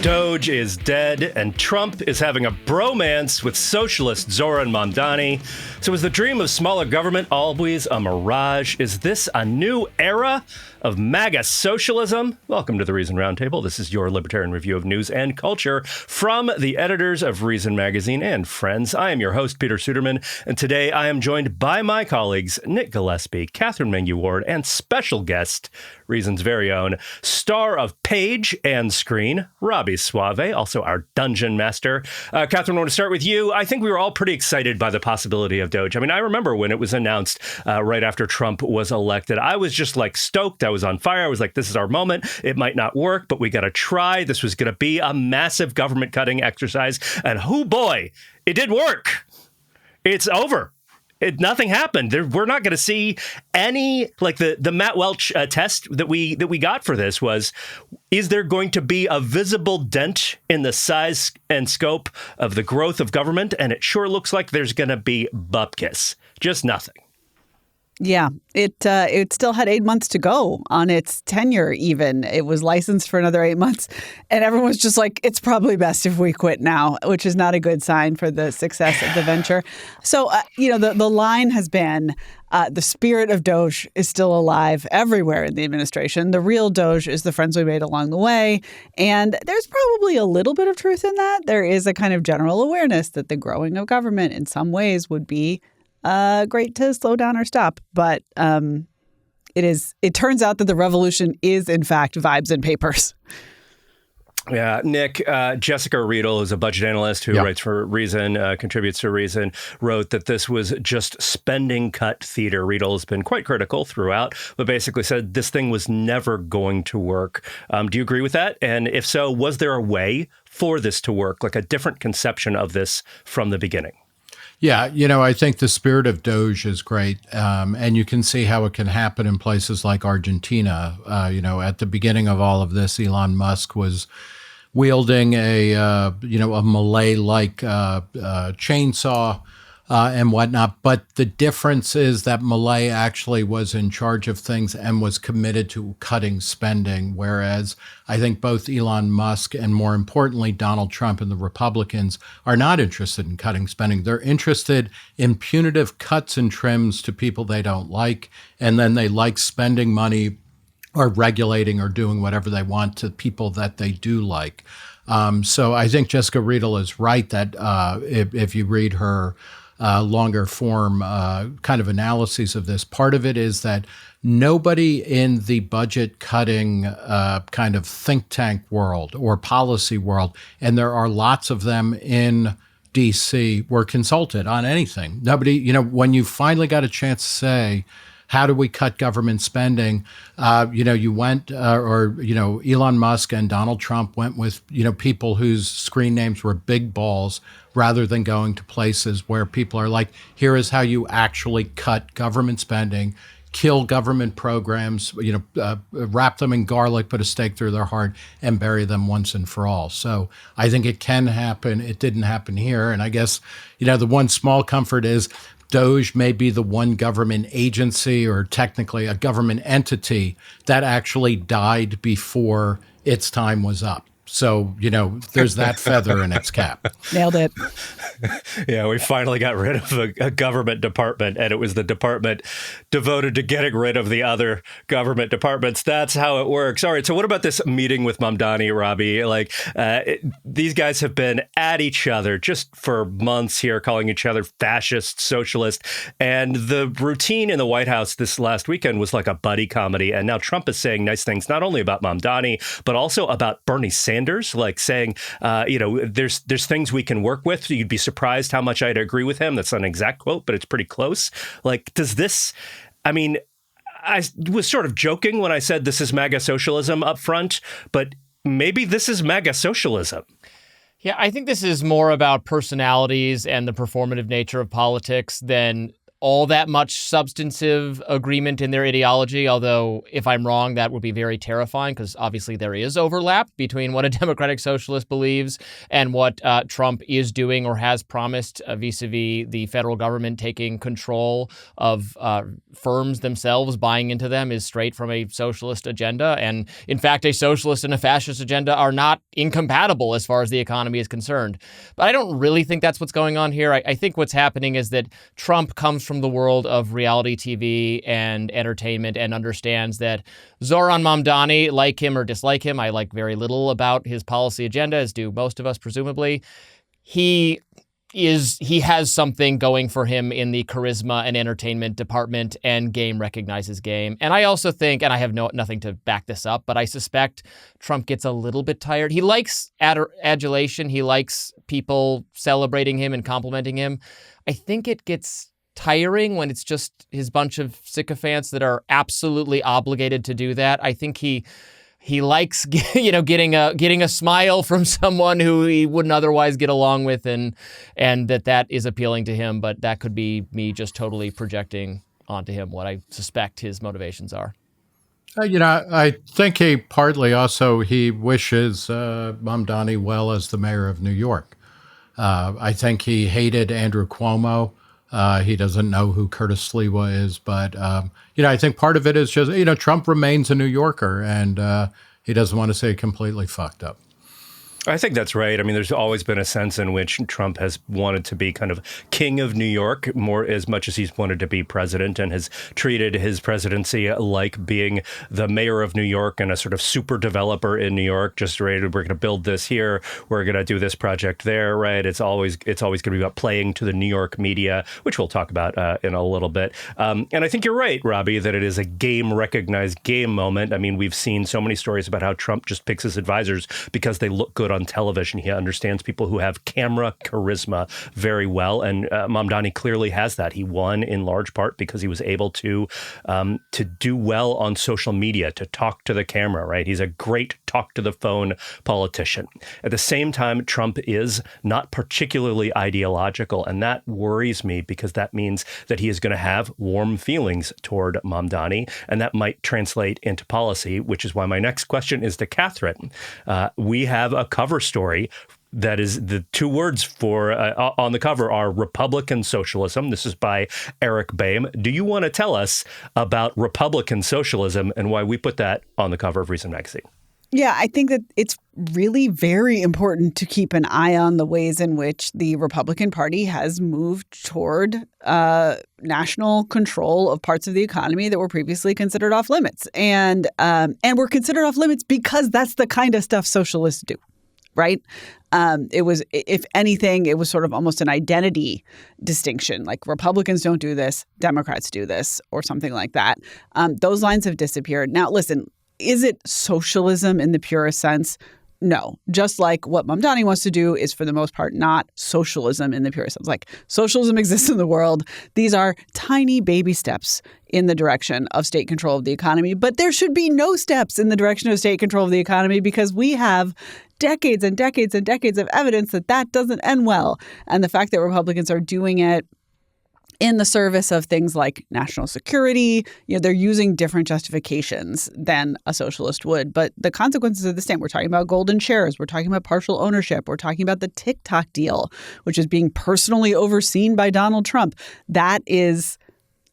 DOGE is dead, and Trump is having a bromance with socialist Zohran Mamdani. So is the dream of smaller government always a mirage? Is this a new era of MAGA socialism? Welcome to the Reason Roundtable. This is your libertarian review of news and culture from the editors of Reason Magazine and friends. I am your host, Peter Suderman, and today I am joined by my colleagues, Nick Gillespie, Katherine Mangu-Ward, and special guest, Reason's very own, star of Page and Screen, Robby Soave, also our dungeon master. Katherine, I want to start with you. I think we were all pretty excited by the possibility of DOGE. I mean, I remember when it was announced right after Trump was elected. I was just like stoked. I was on fire. I was like, this is our moment. It might not work, but we got to try. This was going to be a massive government cutting exercise. And oh boy, it did work. It's over. Nothing happened. We're not going to see any, like the Matt Welch test that we got for this was, is there going to be a visible dent in the size and scope of the growth of government? And it sure looks like there's going to be bupkis. Just nothing. Yeah, it still had 8 months to go on its tenure even. It was licensed for another 8 months. And everyone was just like, it's probably best if we quit now, which is not a good sign for the success of the venture. So, the line has been the spirit of DOGE is still alive everywhere in the administration. The real DOGE is the friends we made along the way. And there's probably a little bit of truth in that. There is a kind of general awareness that the growing of government in some ways would be great to slow down or stop. But it turns out that the revolution is, in fact, vibes and papers. Yeah, Nick, Jessica Riedel, who's a budget analyst who writes for Reason, contributes to Reason, wrote that this was just spending cut theater. Riedel has been quite critical throughout, but basically said this thing was never going to work. Do you agree with that? And if so, was there a way for this to work, like a different conception of this from the beginning? Yeah, I think the spirit of DOGE is great, and you can see how it can happen in places like Argentina. At the beginning of all of this, Elon Musk was wielding a Malay-like chainsaw and whatnot. But the difference is that Malay actually was in charge of things and was committed to cutting spending, whereas I think both Elon Musk and, more importantly, Donald Trump and the Republicans are not interested in cutting spending. They're interested in punitive cuts and trims to people they don't like, and then they like spending money or regulating or doing whatever they want to people that they do like. So I think Jessica Riedel is right that if you read her longer form kind of analyses of this, part of it is that nobody in the budget cutting kind of think tank world or policy world, and there are lots of them in D.C., were consulted on anything. Nobody, when you finally got a chance to say, how do we cut government spending? You went, Elon Musk and Donald Trump went with, people whose screen names were big balls, rather than going to places where people are like, here is how you actually cut government spending, kill government programs, wrap them in garlic, put a stake through their heart, and bury them once and for all. So I think it can happen. It didn't happen here. And I guess, the one small comfort is DOGE may be the one government agency or technically a government entity that actually died before its time was up. So, there's that feather in its cap. Nailed it. Yeah, we finally got rid of a government department, and it was the department devoted to getting rid of the other government departments. That's how it works. All right, so what about this meeting with Mamdani, Robby? These guys have been at each other just for months here, calling each other fascist, socialist, and the routine in the White House this last weekend was like a buddy comedy, and now Trump is saying nice things not only about Mamdani, but also about Bernie Sanders. Like saying, there's things we can work with. You'd be surprised how much I'd agree with him. That's not an exact quote, but it's pretty close. Like, does this, I was sort of joking when I said this is MAGA socialism up front, but maybe this is MAGA socialism. Yeah, I think this is more about personalities and the performative nature of politics than all that much substantive agreement in their ideology, although if I'm wrong, that would be very terrifying because obviously there is overlap between what a democratic socialist believes and what Trump is doing or has promised vis-a-vis the federal government taking control of firms themselves. Buying into them is straight from a socialist agenda. And in fact, a socialist and a fascist agenda are not incompatible as far as the economy is concerned. But I don't really think that's what's going on here. I think what's happening is that Trump comes from the world of reality TV and entertainment and understands that Zohran Mamdani, like him or dislike him, I like very little about his policy agenda, as do most of us, presumably. He has something going for him in the charisma and entertainment department, and game recognizes game. And I also think, and I have nothing to back this up, but I suspect Trump gets a little bit tired. He likes adulation. He likes people celebrating him and complimenting him. I think it gets tiring when it's just his bunch of sycophants that are absolutely obligated to do that. I think he likes, getting a smile from someone who he wouldn't otherwise get along with, and that is appealing to him. But that could be me just totally projecting onto him what I suspect his motivations are. I think he wishes Mamdani well as the mayor of New York. I think he hated Andrew Cuomo. He doesn't know who Curtis Sliwa is, but, I think part of it is just, Trump remains a New Yorker, and he doesn't want to say completely fucked up. I think that's right. I mean, there's always been a sense in which Trump has wanted to be kind of king of New York more as much as he's wanted to be president, and has treated his presidency like being the mayor of New York and a sort of super developer in New York. Just right, we're going to build this here, we're going to do this project there. Right? It's always going to be about playing to the New York media, which we'll talk about in a little bit. And I think you're right, Robby, that it is a game recognized game moment. I mean, we've seen so many stories about how Trump just picks his advisors because they look good on television. He understands people who have camera charisma very well, and Mamdani clearly has that. He won in large part because he was able to do well on social media, to talk to the camera, right? He's a great talk to the phone politician. At the same time, Trump is not particularly ideological, and that worries me because that means that he is going to have warm feelings toward Mamdani, and that might translate into policy, which is why my next question is to Katherine. We have a cover story that is the two words for on the cover are Republican socialism. This is by Eric Boehm. Do you want to tell us about Republican socialism and why we put that on the cover of Reason Magazine? Yeah, I think that it's really very important to keep an eye on the ways in which the Republican Party has moved toward national control of parts of the economy that were previously considered off limits. And were considered off limits because that's the kind of stuff socialists do, right? It was, if anything, it was sort of almost an identity distinction. Like Republicans don't do this, Democrats do this, or something like that. Those lines have disappeared. Now, listen, is it socialism in the purest sense? No. Just like what Mamdani wants to do is, for the most part, not socialism in the purest sense. Like socialism exists in the world. These are tiny baby steps in the direction of state control of the economy. But there should be no steps in the direction of state control of the economy because we have decades and decades and decades of evidence that that doesn't end well. And the fact that Republicans are doing it in the service of things like national security, they're using different justifications than a socialist would. But the consequences are the same. We're talking about golden shares. We're talking about partial ownership. We're talking about the TikTok deal, which is being personally overseen by Donald Trump. That is,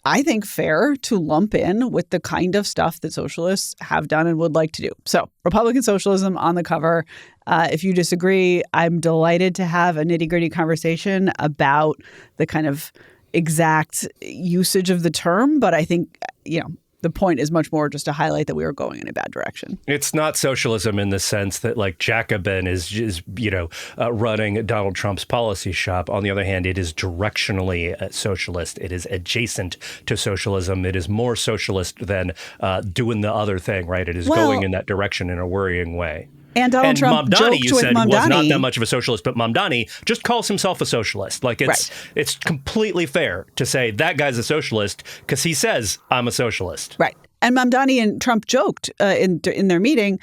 I think, fair to lump in with the kind of stuff that socialists have done and would like to do. So Republican socialism on the cover. If you disagree, I'm delighted to have a nitty-gritty conversation about the kind of exact usage of the term. But I think, the point is much more just to highlight that we are going in a bad direction. It's not socialism in the sense that like Jacobin is running Donald Trump's policy shop. On the other hand, it is directionally socialist. It is adjacent to socialism. It is more socialist than doing the other thing, right? It is going in that direction in a worrying way. And Donald Trump Mamdani, joked with Mamdani. was not that much of a socialist, but Mamdani just calls himself a socialist. Like it's completely fair to say that guy's a socialist because he says I'm a socialist. Right. And Mamdani and Trump joked in their meeting.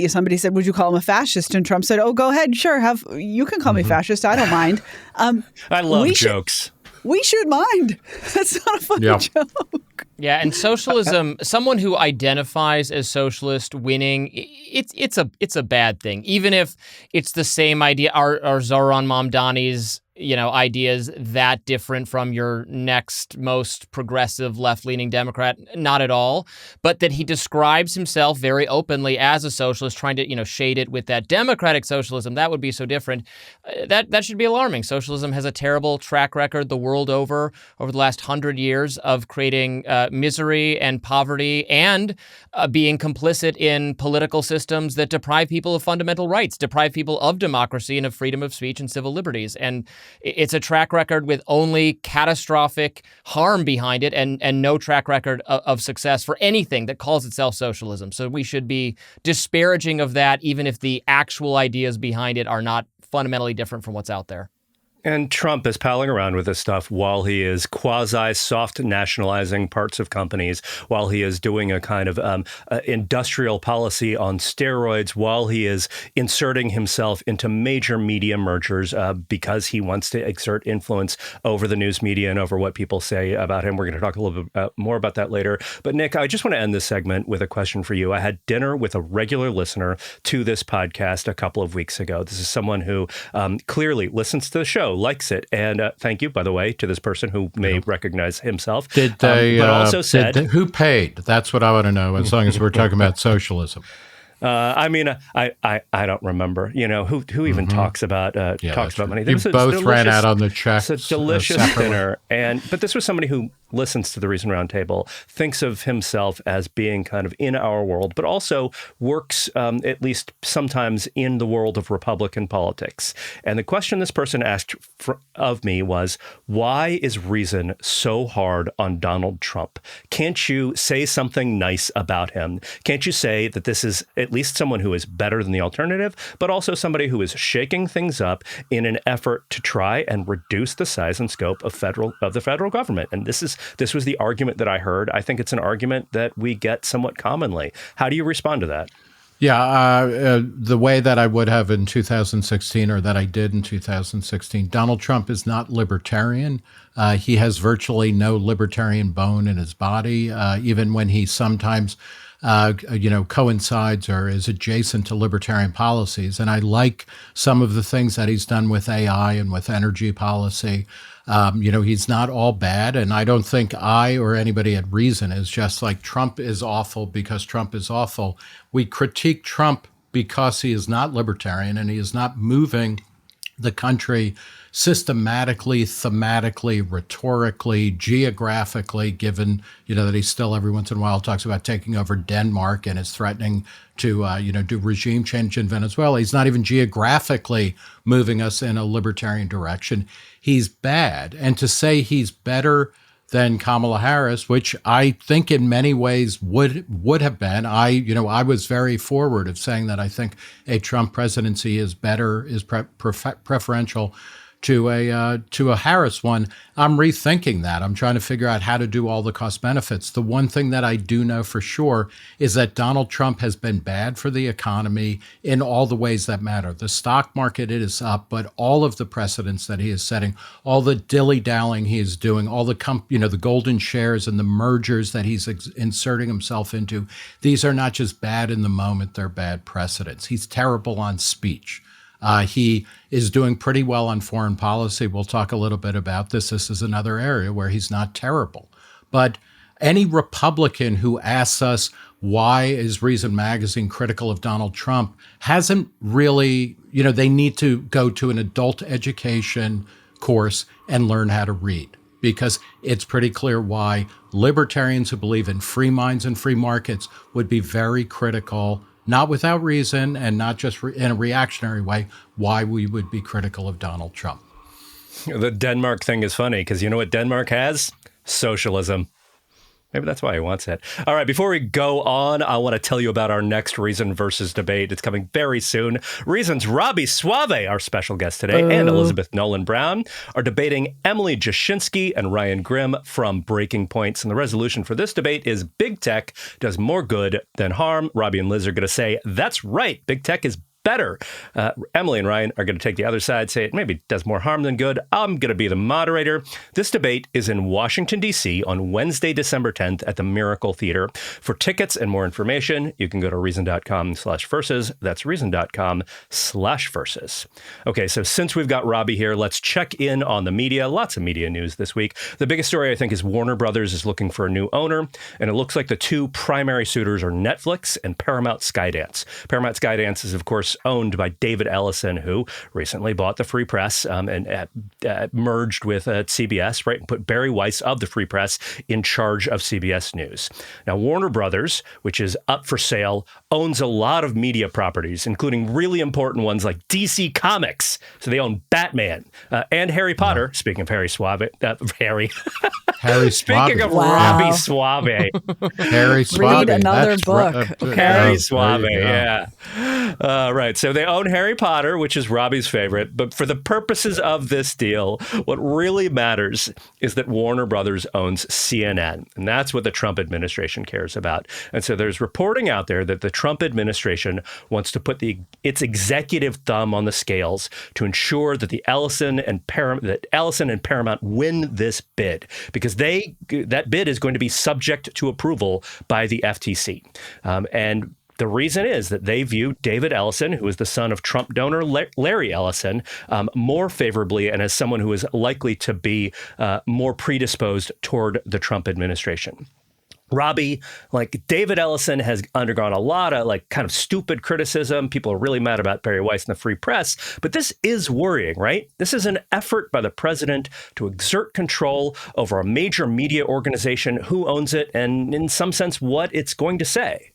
Somebody said, "Would you call him a fascist?" And Trump said, "Oh, go ahead, sure, you can call me fascist. I don't mind." I love jokes. we should mind. That's not a funny joke. Yeah, and socialism, someone who identifies as socialist winning, it's a bad thing. Even if it's the same idea, are Zohran Mamdani's ideas that different from your next most progressive left-leaning Democrat? Not at all. But that he describes himself very openly as a socialist, trying to, shade it with that democratic socialism, that would be so different. That should be alarming. Socialism has a terrible track record the world over the last 100 years of creating misery and poverty and being complicit in political systems that deprive people of fundamental rights, deprive people of democracy and of freedom of speech and civil liberties. And it's a track record with only catastrophic harm behind it and no track record of success for anything that calls itself socialism. So we should be disparaging of that, even if the actual ideas behind it are not fundamentally different from what's out there. And Trump is palling around with this stuff while he is quasi-soft nationalizing parts of companies, while he is doing a kind of industrial policy on steroids, while he is inserting himself into major media mergers because he wants to exert influence over the news media and over what people say about him. We're going to talk a little bit more about that later. But Nick, I just want to end this segment with a question for you. I had dinner with a regular listener to this podcast a couple of weeks ago. This is someone who clearly listens to the show, likes it. And thank you, by the way, to this person who may recogence himself. Did they, but also said, who paid? That's what I want to know, as long as we're talking about socialism. I don't remember. Who even talks about money. You both ran out on the check. It's a delicious dinner, but this was somebody who listens to the Reason Roundtable, thinks of himself as being kind of in our world, but also works at least sometimes in the world of Republican politics. And the question this person asked of me was, why is Reason so hard on Donald Trump? Can't you say something nice about him? Can't you say that this is at least someone who is better than the alternative, but also somebody who is shaking things up in an effort to try and reduce the size and scope of the federal government? And this was the argument that I heard. I think it's an argument that we get somewhat commonly. How do you respond to that? Yeah, the way that I would have in 2016, or that I did in 2016, Donald Trump is not libertarian. He has virtually no libertarian bone in his body, even when he sometimes coincides or is adjacent to libertarian policies. And I like some of the things that he's done with AI and with energy policy. He's not all bad. And I don't think I or anybody at Reason is just like Trump is awful because Trump is awful. We critique Trump because he is not libertarian and he is not moving the country systematically, thematically, rhetorically, geographically, given, that he still every once in a while talks about taking over Denmark and is threatening to, do regime change in Venezuela. He's not even geographically moving us in a libertarian direction. He's bad. And to say he's better than Kamala Harris, which I think in many ways would have been. I was very forward of saying that I think a Trump presidency is preferential to a Harris one. I'm rethinking that. I'm trying to figure out how to do all the cost benefits. The one thing that I do know for sure is that Donald Trump has been bad for the economy in all the ways that matter. The stock market is up, but all of the precedents that he is setting, all the dilly-dallying he is doing, all the the golden shares and the mergers that he's inserting himself into, these are not just bad in the moment, they're bad precedents. He's terrible on speech. He is doing pretty well on foreign policy. We'll talk a little bit about this. This is another area where he's not terrible. But any Republican who asks us, why is Reason Magazine critical of Donald Trump, hasn't really, they need to go to an adult education course and learn how to read, because it's pretty clear why libertarians who believe in free minds and free markets would be very critical, not without reason and not just in a reactionary way, why we would be critical of Donald Trump. The Denmark thing is funny because you know what Denmark has? Socialism. Maybe that's why he wants it. All right, before we go on, I want to tell you about our next Reason versus debate. It's coming very soon. Reason's Robby Soave, our special guest today, and Elizabeth Nolan Brown are debating Emily Jashinsky and Ryan Grimm from Breaking Points. And the resolution for this debate is big tech does more good than harm. Robby and Liz are going to say, that's right, big tech is better. Emily and Ryan are going to take the other side, say it maybe does more harm than good. I'm going to be the moderator. This debate is in Washington, D.C. on Wednesday, December 10th at the Miracle Theater. For tickets and more information, you can go to reason.com/versus. That's reason.com/versus. Okay, so since we've got Robby here, let's check in on the media. Lots of media news this week. The biggest story, I think, is Warner Brothers is looking for a new owner, and it looks like the two primary suitors are Netflix and Paramount Skydance. Paramount Skydance is, of course, owned by David Ellison, who recently bought the Free Press and merged with CBS, right, and put Barry Weiss of the Free Press in charge of CBS News. Now, Warner Brothers, which is up for sale, owns a lot of media properties, including really important ones like DC Comics. So they own Batman and Harry Potter. Speaking of Harry Suave, Harry. Harry Speaking of Wow. Robby Suave. Harry Suave. Read another book. Harry Suave, there you go. yeah. Right. So they own Harry Potter, which is Robbie's favorite. But for the purposes of this deal, what really matters is that Warner Brothers owns CNN. And that's what the Trump administration cares about. And so there's reporting out there that the Trump administration wants to put its executive thumb on the scales to ensure that Ellison and Paramount win this bid, because that bid is going to be subject to approval by the FTC. And the reason is that they view David Ellison, who is the son of Trump donor Larry Ellison, more favorably and as someone who is likely to be more predisposed toward the Trump administration. Robby, like David Ellison has undergone a lot of kind of stupid criticism. People are really mad about Barry Weiss and the Free Press, but this is worrying, right? This is an effort by the president to exert control over a major media organization, who owns it, and in some sense, what it's going to say.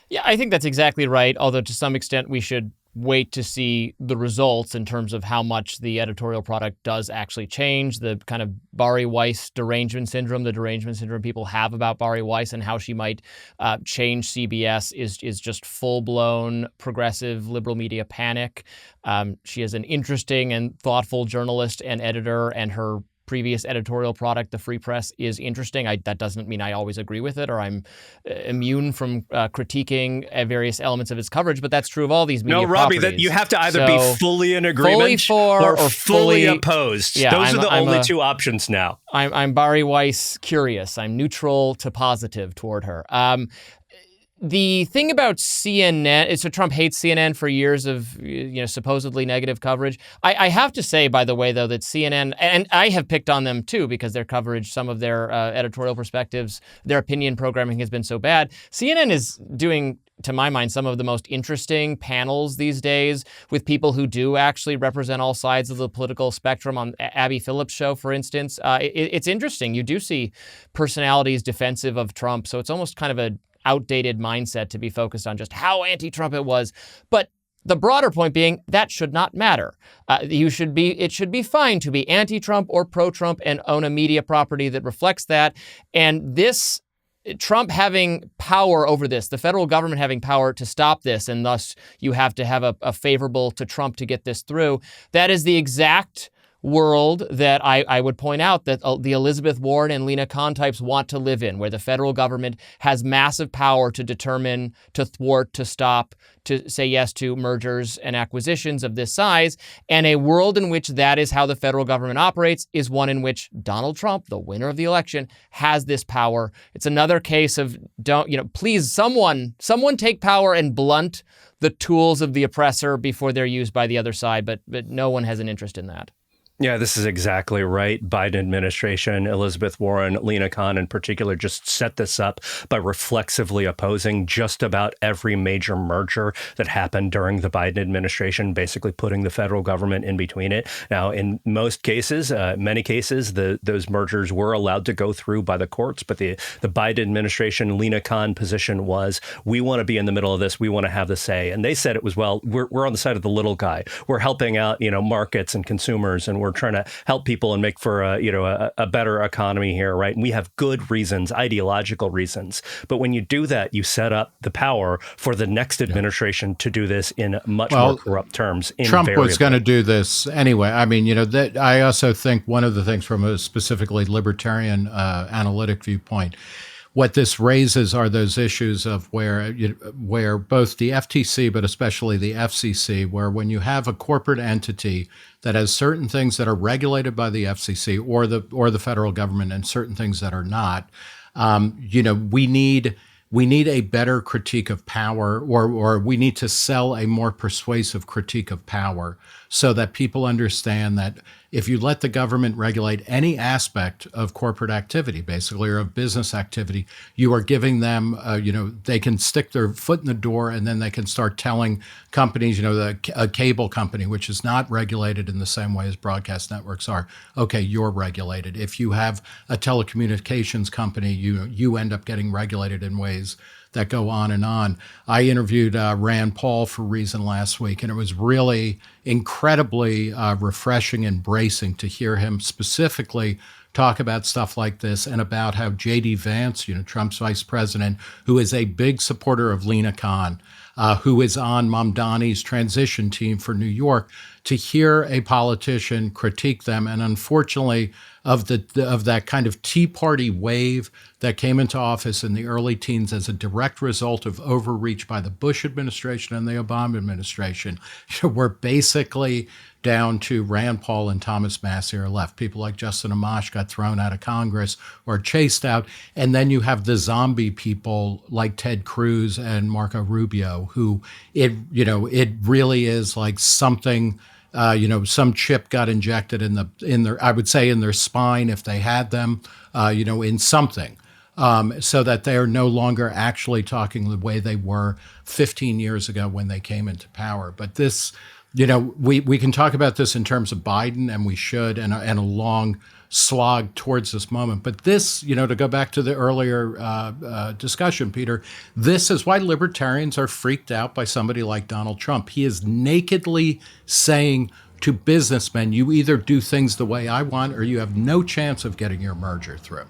Yeah, I think that's exactly right, although to some extent we should wait to see the results in terms of how much the editorial product does actually change. The kind of Barry Weiss derangement syndrome people have about Barry Weiss and how she might change CBS is just full-blown progressive liberal media panic. She is an interesting and thoughtful journalist and editor, and her previous editorial product, the Free Press, is interesting. That doesn't mean I always agree with it or I'm immune from critiquing various elements of its coverage, but that's true of all these media Robby, properties. that you have to either be fully in agreement fully for or fully fully opposed. Yeah, Those are the only two options now. I'm Barry Weiss curious. I'm neutral to positive toward her. The thing about CNN, so Trump hates CNN for years of supposedly negative coverage. I have to say, by the way, though, that CNN, and I have picked on them too because their coverage, some of their editorial perspectives, their opinion programming has been so bad. CNN is doing, to my mind, some of the most interesting panels these days with people who do actually represent all sides of the political spectrum. On Abby Phillips' show, for instance, it's interesting. You do see personalities defensive of Trump, so it's almost kind of a outdated mindset to be focused on just how anti-Trump it was. But the broader point being that should not matter. It should be fine to be anti-Trump or pro-Trump and own a media property that reflects that. And this Trump having power over this, the federal government having power to stop this, and thus you have to have a favorable to Trump to get this through. That is the exact world that I would point out that the Elizabeth Warren and Lena Khan types want to live in, where the federal government has massive power to determine, to thwart, to stop, to say yes to mergers and acquisitions of this size. And a world in which that is how the federal government operates is one in which Donald Trump, the winner of the election, has this power. It's another case of please someone take power and blunt the tools of the oppressor before they're used by the other side. But no one has an interest in that. Yeah, this is exactly right. Biden administration, Elizabeth Warren, Lena Khan in particular, just set this up by reflexively opposing just about every major merger that happened during the Biden administration, basically putting the federal government in between it. Now, in most cases, many cases, those mergers were allowed to go through by the courts. But the Biden administration, Lena Khan position was, we want to be in the middle of this. We want to have the say. And they said it was, well, we're on the side of the little guy. We're helping out, markets and consumers, and we're trying to help people and make for a better economy here, right? And we have good reasons, ideological reasons. But when you do that, you set up the power for the next administration to do this in much more corrupt terms. Trump was going to do this anyway. I mean, I also think one of the things from a specifically libertarian analytic viewpoint, what this raises are those issues of where both the FTC, but especially the FCC, where when you have a corporate entity that has certain things that are regulated by the FCC or the federal government and certain things that are not, we need a better critique of power, or we need to sell a more persuasive critique of power so that people understand that if you let the government regulate any aspect of corporate activity, basically, or of business activity, you are giving them, they can stick their foot in the door and then they can start telling companies, a cable company, which is not regulated in the same way as broadcast networks are, okay, you're regulated. If you have a telecommunications company, you end up getting regulated in ways that go on and on. I interviewed Rand Paul for Reason last week, and it was really incredibly refreshing and bracing to hear him specifically talk about stuff like this and about how J.D. Vance, Trump's vice president, who is a big supporter of Lena Khan, who is on Mamdani's transition team for New York, to hear a politician critique them. And unfortunately, of that kind of Tea Party wave that came into office in the early teens as a direct result of overreach by the Bush administration and the Obama administration, we're basically down to Rand Paul and Thomas Massie are left. People like Justin Amash got thrown out of Congress or chased out. And then you have the zombie people like Ted Cruz and Marco Rubio, who it really is like something, some chip got injected in their spine if they had them, in something. So that they are no longer actually talking the way they were 15 years ago when they came into power. But this, we can talk about this in terms of Biden, and we should, and a long slog towards this moment. But this, to go back to the earlier discussion, Peter, this is why libertarians are freaked out by somebody like Donald Trump. He is nakedly saying to businessmen, you either do things the way I want or you have no chance of getting your merger through.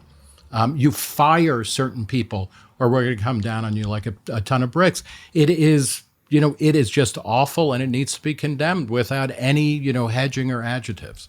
You fire certain people or we're going to come down on you like a ton of bricks. It is just awful, and it needs to be condemned without any, hedging or adjectives.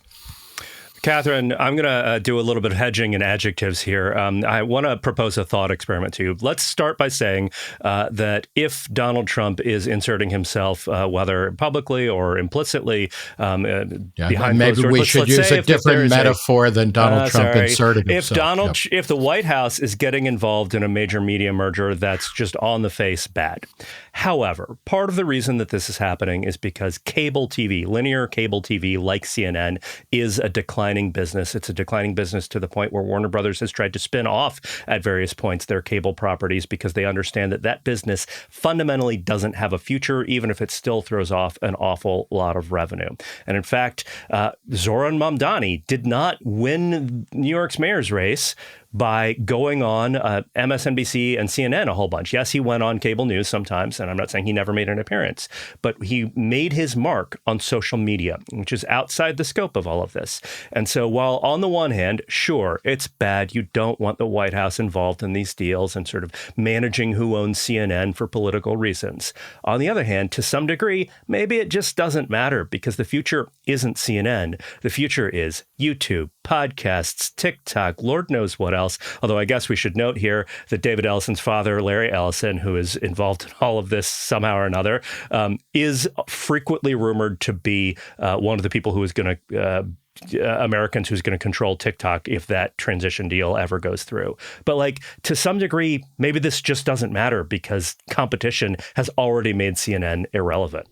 Katherine, I'm going to do a little bit of hedging and adjectives here. I want to propose a thought experiment to you. Let's start by saying that if Donald Trump is inserting himself, whether publicly or implicitly, behind maybe we should use a different metaphor than Donald Trump inserted himself. If the White House is getting involved in a major media merger, that's just on the face bad. However, part of the reason that this is happening is because cable TV, linear cable TV like CNN, is a declining business. It's a declining business to the point where Warner Brothers has tried to spin off at various points their cable properties because they understand that business fundamentally doesn't have a future, even if it still throws off an awful lot of revenue. And in fact, Zohran Mamdani did not win New York's mayor's race by going on MSNBC and CNN a whole bunch. Yes, he went on cable news sometimes, and I'm not saying he never made an appearance, but he made his mark on social media, which is outside the scope of all of this. And so while on the one hand, sure, it's bad, you don't want the White House involved in these deals and sort of managing who owns CNN for political reasons. On the other hand, to some degree, maybe it just doesn't matter because the future isn't CNN. The future is YouTube, podcasts, TikTok, Lord knows what else. Although I guess we should note here that David Ellison's father, Larry Ellison, who is involved in all of this somehow or another, is frequently rumored to be one of the people who is going to Americans who's going to control TikTok if that transition deal ever goes through. But to some degree, maybe this just doesn't matter because competition has already made CNN irrelevant.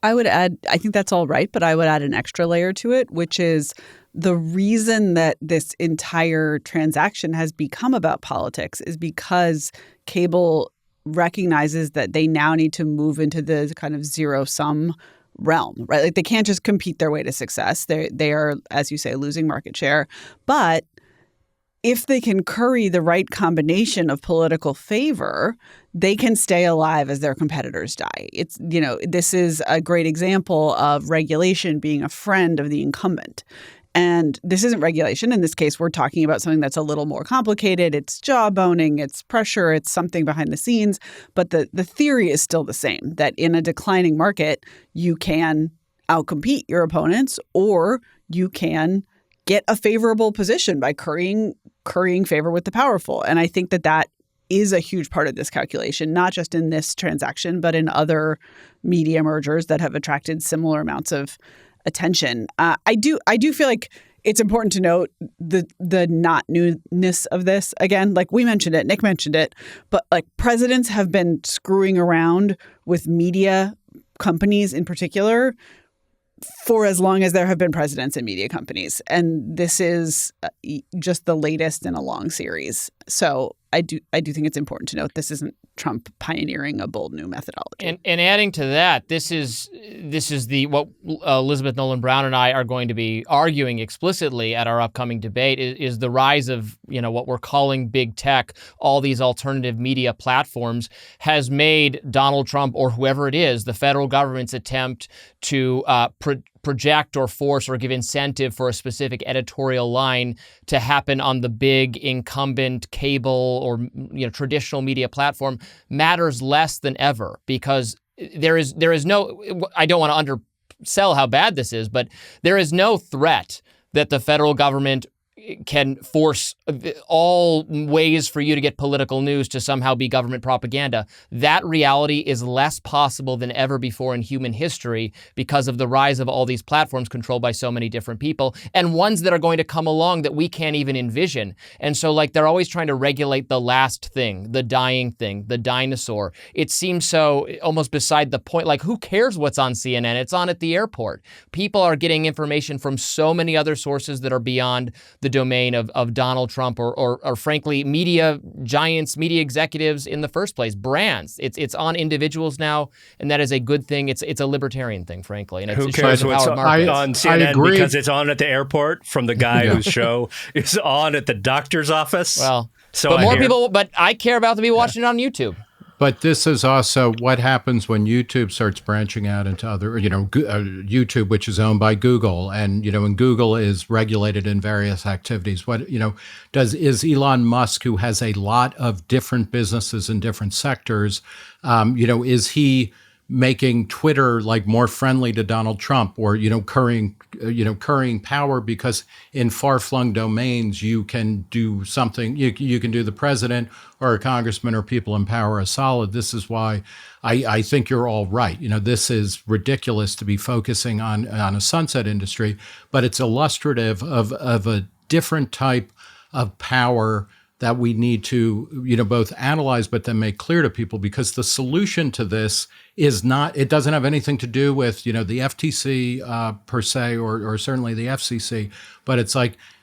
I would add, I think that's all right, but I would add an extra layer to it, which is the reason that this entire transaction has become about politics is because cable recognizes that they now need to move into the kind of zero-sum realm, right? Like they can't just compete their way to success. They are, as you say, losing market share. But if they can curry the right combination of political favor, they can stay alive as their competitors die. It's, this is a great example of regulation being a friend of the incumbent. And this isn't regulation. In this case, we're talking about something that's a little more complicated. It's jawboning, it's pressure, it's something behind the scenes. But the theory is still the same, that in a declining market, you can outcompete your opponents or you can get a favorable position by currying currying favor with the powerful. And I think that is a huge part of this calculation, not just in this transaction, but in other media mergers that have attracted similar amounts of attention. I do feel like it's important to note the not newness of this. Again, like we mentioned it, Nick mentioned it, but like presidents have been screwing around with media companies in particular for as long as there have been presidents and media companies. And this is just the latest in a long series. So I do think it's important to note this isn't Trump pioneering a bold new methodology. And adding to that, this is what Elizabeth Nolan Brown and I are going to be arguing explicitly at our upcoming debate is the rise of what we're calling big tech. All these alternative media platforms has made Donald Trump or whoever it is, the federal government's attempt to project or force or give incentive for a specific editorial line to happen on the big incumbent cable or traditional media platform matters less than ever, because there is no, I don't want to undersell how bad this is, but there is no threat that the federal government can force all ways for you to get political news to somehow be government propaganda. That reality is less possible than ever before in human history because of the rise of all these platforms controlled by so many different people, and ones that are going to come along that we can't even envision. And so they're always trying to regulate the last thing, the dying thing, the dinosaur. It seems so almost beside the point. Like, who cares what's on CNN? It's on at the airport. People are getting information from so many other sources that are beyond the domain of Donald Trump or frankly media giants, media executives in the first place, brands. It's on individuals now, and that is a good thing. It's a libertarian thing, frankly. And who cares what's on CNN because it's on at the airport from the guy whose show is on at the doctor's office? Well, but I care about the people watching it on YouTube. But this is also what happens when YouTube starts branching out into other, YouTube, which is owned by Google, and and Google is regulated in various activities. What is Elon Musk, who has a lot of different businesses in different sectors, is he making Twitter more friendly to Donald Trump, or currying power, because in far-flung domains you can do something. You can do the president or a congressman or people in power a solid. This is why I think you're all right. This is ridiculous to be focusing on a sunset industry, but it's illustrative of a different type of power that we need to, both analyze but then make clear to people, because the solution to this is not, it doesn't have anything to do with, the FTC per se, or certainly the FCC, but it's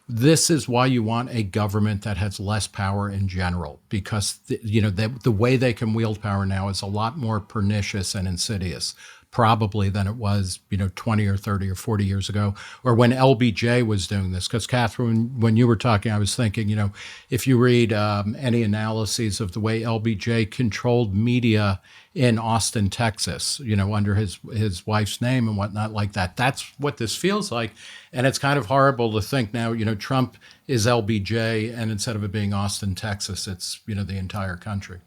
this is why you want a government that has less power in general, because the way they can wield power now is a lot more pernicious and insidious, probably, than it was 20 or 30 or 40 years ago, or when LBJ was doing this. Because Katherine, when you were talking, I was thinking, if you read any analyses of the way LBJ controlled media in Austin, Texas, under his wife's name and whatnot like that. That's what this feels like. And it's kind of horrible to think now, Trump is LBJ, and instead of it being Austin, Texas, it's, the entire country.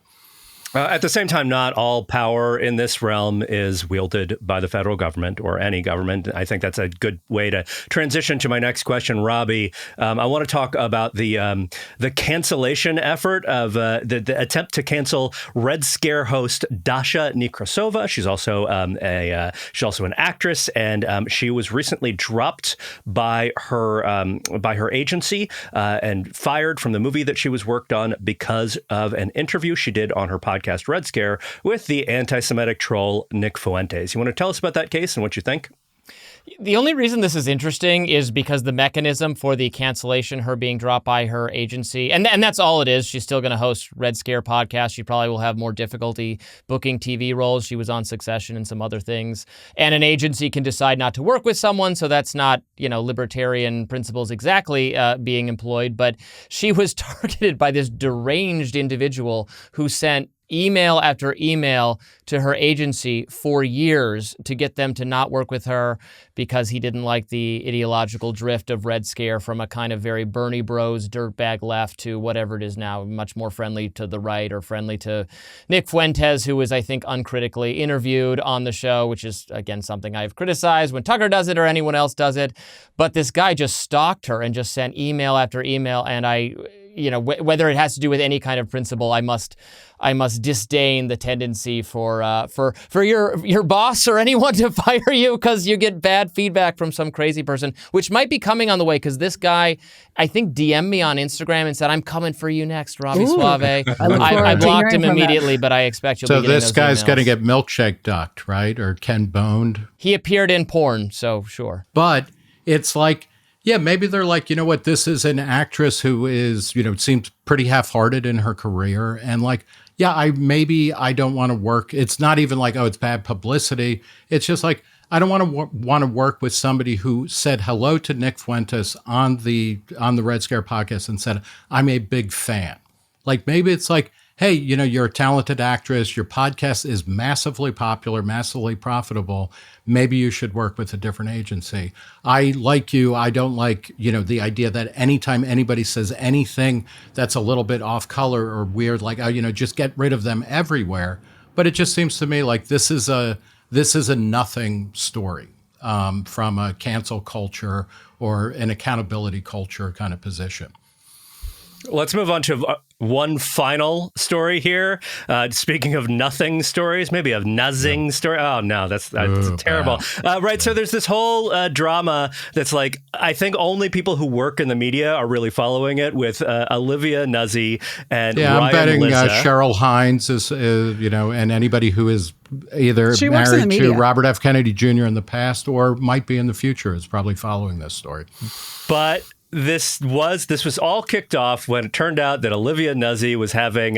At the same time, not all power in this realm is wielded by the federal government or any government. I think that's a good way to transition to my next question, Robby. I want to talk about the cancellation effort of the attempt to cancel Red Scare host Dasha Nekrasova. She's also an actress, and she was recently dropped by her agency and fired from the movie that she was worked on because of an interview she did on her podcast Red Scare with the anti-Semitic troll Nick Fuentes. You want to tell us about that case and what you think? The only reason this is interesting is because the mechanism for the cancellation, her being dropped by her agency, and that's all it is. She's still going to host Red Scare podcast. She probably will have more difficulty booking TV roles. She was on Succession and some other things. And an agency can decide not to work with someone, so that's not, libertarian principles exactly being employed. But she was targeted by this deranged individual who sent email after email to her agency for years to get them to not work with her because he didn't like the ideological drift of Red Scare from a kind of very Bernie Bros dirtbag left to whatever it is now, much more friendly to the right or friendly to Nick Fuentes, who was, I think, uncritically interviewed on the show, which is, again, something I've criticized when Tucker does it or anyone else does it. But this guy just stalked her and just sent email after email, and whether it has to do with any kind of principle, I must disdain the tendency for your boss or anyone to fire you because you get bad feedback from some crazy person, which might be coming on the way. Because this guy, I think, DM'd me on Instagram and said, "I'm coming for you next, Robby Soave." I blocked him immediately, but I expect you'll be getting those emails. So this guy's going to get milkshake ducked, right? Or Ken boned. He appeared in porn, so sure. But it's like, yeah, maybe they're like, you know what, this is an actress who is, seems pretty half-hearted in her career. And like, yeah, I don't want to work. It's not even like, oh, it's bad publicity. It's just like, I don't want to work with somebody who said hello to Nick Fuentes on the Red Scare podcast and said, I'm a big fan. Like, maybe it's like, hey, you're a talented actress. Your podcast is massively popular, massively profitable. Maybe you should work with a different agency. I like you. I don't like, the idea that anytime anybody says anything that's a little bit off color or weird, like, just get rid of them everywhere. But it just seems to me like this is a nothing story from a cancel culture or an accountability culture kind of position. Let's move on to one final story here. Speaking of nothing stories, maybe a nuzzing story. Oh, no, that's terrible. Right. So there's this whole drama that's like, I think only people who work in the media are really following it with Oliva Nuzzi and Ryan I'm betting Lizza. Cheryl Hines is, and anybody who is either married to Robert F. Kennedy Jr. in the past or might be in the future is probably following this story. But this was all kicked off when it turned out that Oliva Nuzzi was having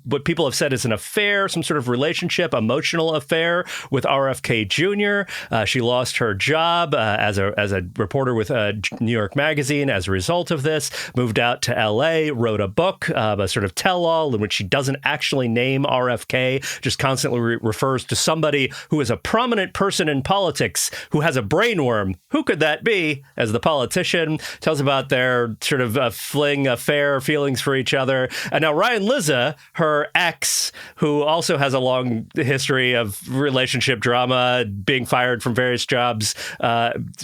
what people have said is an affair, some sort of relationship, emotional affair with RFK Jr. She lost her job as a reporter with New York Magazine as a result of this, moved out to LA, wrote a book, a sort of tell-all in which she doesn't actually name RFK, just constantly refers to somebody who is a prominent person in politics who has a brainworm. Who could that be? As the politician tells about their sort of fling affair, feelings for each other. And now Ryan Lizza, her ex, who also has a long history of relationship drama, being fired from various jobs,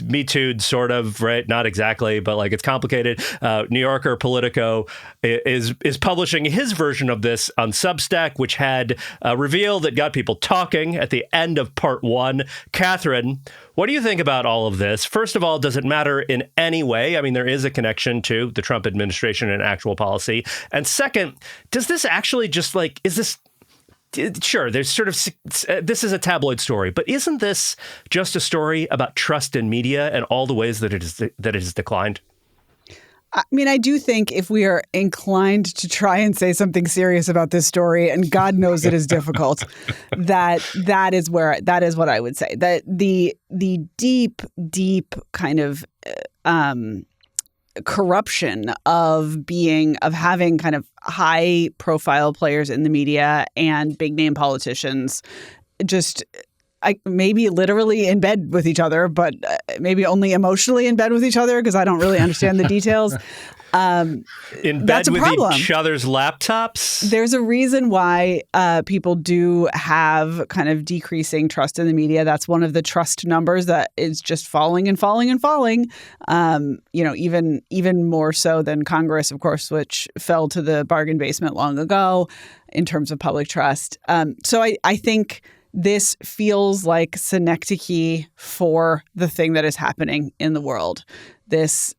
Me Too'd sort of, right? Not exactly, but like it's complicated. New Yorker Politico is publishing his version of this on Substack, which had a reveal that got people talking at the end of part one. Katherine, what do you think about all of this? First of all, does it matter in any way? I mean, there is a connection to the Trump administration and actual policy. And second, does this actually just like, is this, sure, there's sort of, this is a tabloid story, but isn't this just a story about trust in media and all the ways that it has declined? I mean, I do think if we are inclined to try and say something serious about this story, and God knows it is difficult, that is what I would say. That the deep kind of corruption of having kind of high profile players in the media and big name politicians just maybe literally in bed with each other, but maybe only emotionally in bed with each other because I don't really understand the details. In bed with each other's laptops? There's a reason why people do have kind of decreasing trust in the media. That's one of the trust numbers that is just falling and falling and falling. Even more so than Congress, of course, which fell to the bargain basement long ago in terms of public trust. So I think this feels like synecdoche for the thing that is happening in the world. This